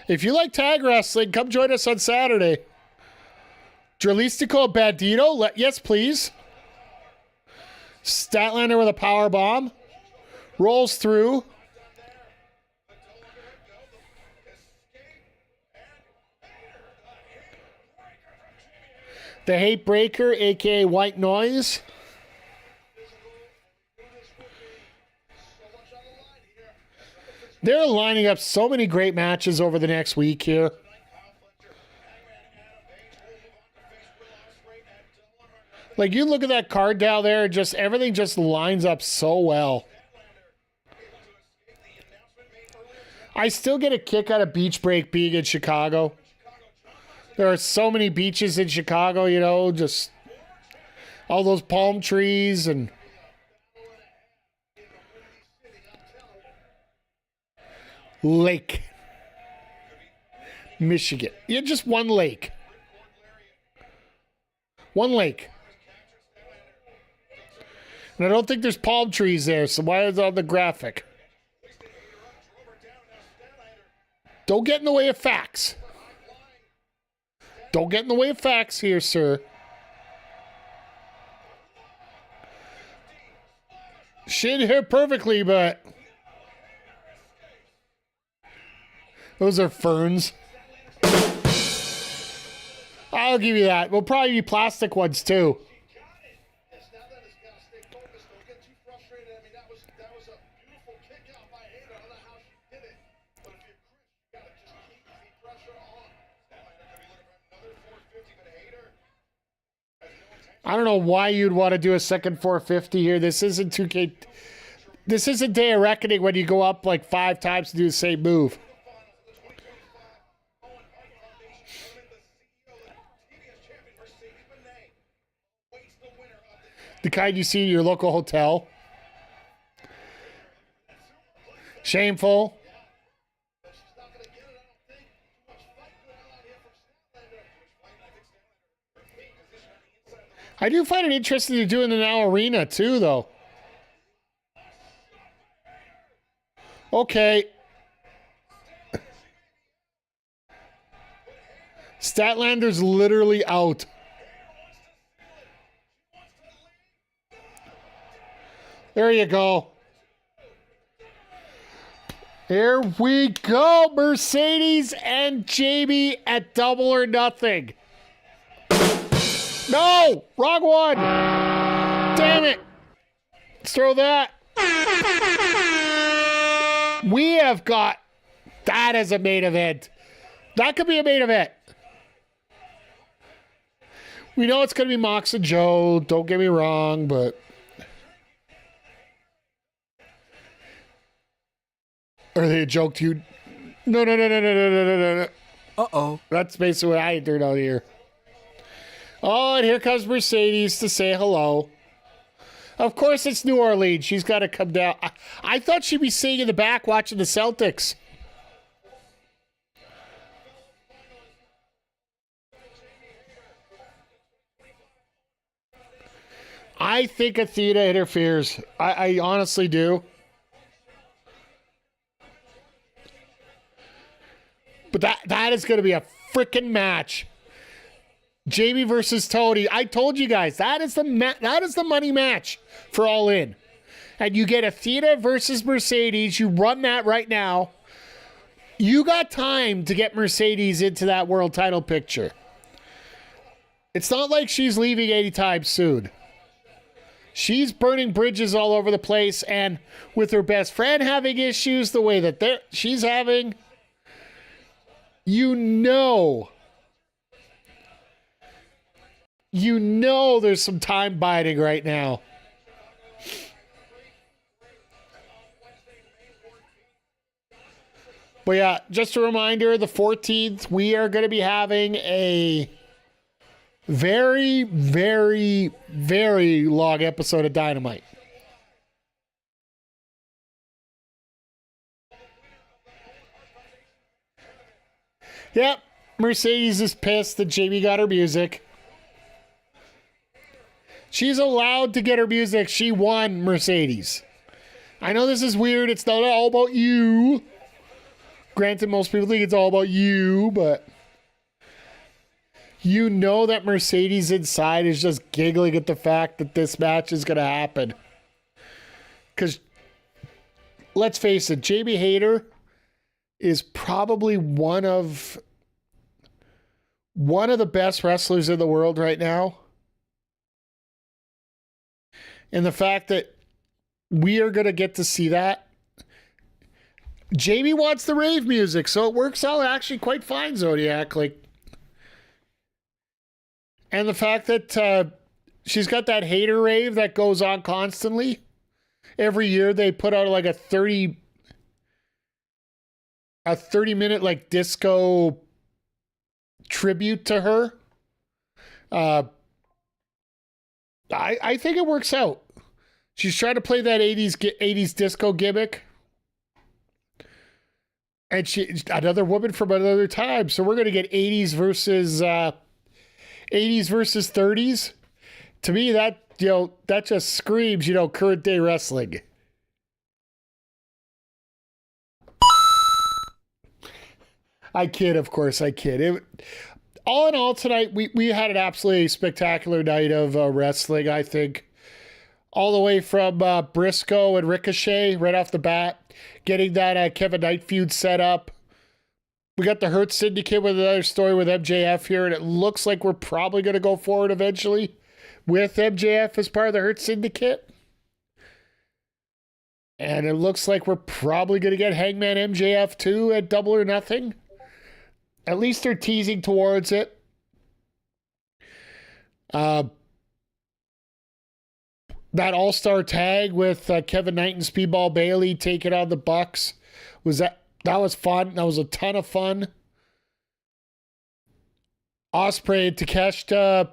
If you like tag wrestling, come join us on Saturday. Dralistico Bandito? Yes, please. Statlander with a power bomb. Rolls through. The Hate Breaker, a.k.a. White Noise. They're lining up so many great matches over the next week here. Like, you look at that card down there, just everything just lines up so well. I still get a kick out of Beach Break being in Chicago. There are so many beaches in Chicago, you know, just all those palm trees and... Lake. Michigan. Yeah, just one lake. One lake. And I don't think there's palm trees there, so why is it on the graphic? Don't get in the way of facts. Don't get in the way of facts here, sir. She didn't hit perfectly, but... Those are ferns. I'll give you that. We'll probably be plastic ones, too. I don't know why you'd want to do a second 450 here. This isn't 2K. This isn't Day of Reckoning when you go up like 5 times to do the same move. The kind you see in your local hotel. Shameful. I do find it interesting to do in the Now Arena, too, though. Okay. Statlander's literally out. There you go. Here we go. Mercedes and Jamie at Double or Nothing. No! Wrong one! Damn it! Let's throw that. We have got that as a main event. That could be a main event. We know it's going to be Mox and Joe. Don't get me wrong, but... Are they a joke to you? No. Uh-oh. That's basically what I turned out here. Oh, and here comes Mercedes to say hello. Of course it's New Orleans. She's got to come down. I thought she'd be sitting in the back watching the Celtics. I think Athena interferes. I honestly do. But that is going to be a freaking match. Jamie versus Tony. I told you guys, that is the money match for All In. And you get Athena versus Mercedes. You run that right now. You got time to get Mercedes into that world title picture. It's not like she's leaving anytime soon. She's burning bridges all over the place, and with her best friend having issues the way that she's having, you know there's some time biding right now. But yeah, just a reminder, the 14th, we are going to be having a very, very, very long episode of Dynamite. Yep, Mercedes is pissed that Jamie got her music. She's allowed to get her music. She won, Mercedes. I know this is weird. It's not all about you. Granted, most people think it's all about you, but you know that Mercedes inside is just giggling at the fact that this match is going to happen. Because, let's face it, Jamie Hayter is probably one of the best wrestlers in the world right now. And the fact that we are going to get to see that. Jamie wants the rave music, so it works out actually quite fine, Zodiac. And the fact that she's got that Hater rave that goes on constantly. Every year they put out like a 30-minute like disco tribute to her. I think it works out. She's trying to play that 80s disco gimmick. And she's another woman from another time. So we're going to get 80s versus 30s. To me, that just screams, current day wrestling. I kid, of course, I kid. All in all, tonight, we had an absolutely spectacular night of wrestling, I think. All the way from Briscoe and Ricochet right off the bat, getting that Kevin Knight feud set up. We got the Hurt Syndicate with another story with MJF here, and it looks like we're probably going to go forward eventually with MJF as part of the Hurt Syndicate. And it looks like we're probably going to get Hangman MJF too at Double or Nothing. At least they're teasing towards it. That all-star tag with Kevin Knight and Speedball Bailey taking on the Bucks. That was fun. That was a ton of fun. Ospreay and Takeshita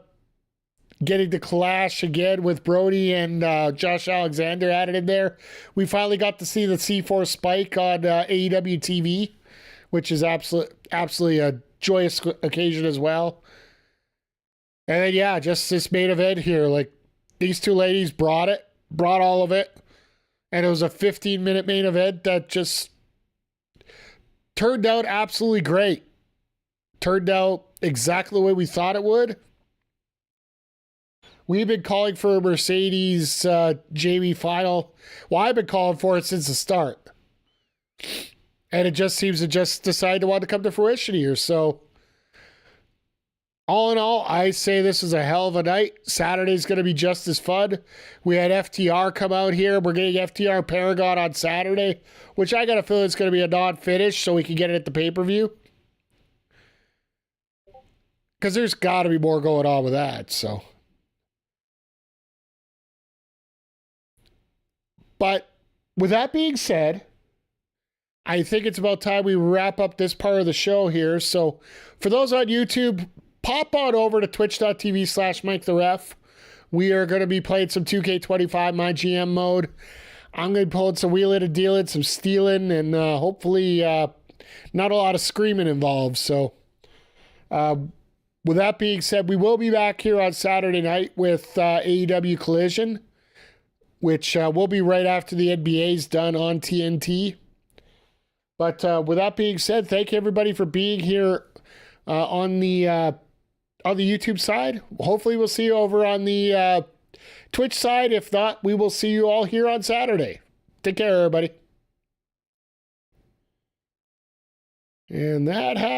getting to clash again with Brody and Josh Alexander added in there. We finally got to see the C4 Spike on AEW TV, which is absolutely a joyous occasion as well. And then, yeah, just this main event here. Like, these two ladies brought all of it. And it was a 15-minute main event that just turned out absolutely great. Turned out exactly the way we thought it would. We've been calling for a Mercedes Jamie final. Well, I've been calling for it since the start. And it just seems to just decide to want to come to fruition here. So, all in all, I say this is a hell of a night. Saturday's going to be just as fun. We had FTR come out here. We're getting FTR Paragon on Saturday, which I got a feeling it's going to be a non-finish so we can get it at the pay-per-view. Because there's got to be more going on with that, so. But with that being said, I think it's about time we wrap up this part of the show here. So for those on YouTube, pop on over to twitch.tv/MikeTheRef. We are going to be playing some 2K25 My GM mode. I'm going to be pulling some wheeling and dealing, some stealing, and hopefully not a lot of screaming involved. So with that being said, we will be back here on Saturday night with AEW Collision, which will be right after the NBA's done on TNT. But with that being said, thank you everybody for being here on the YouTube side. Hopefully we'll see you over on the Twitch side. If not, we will see you all here on Saturday. Take care, everybody. And that half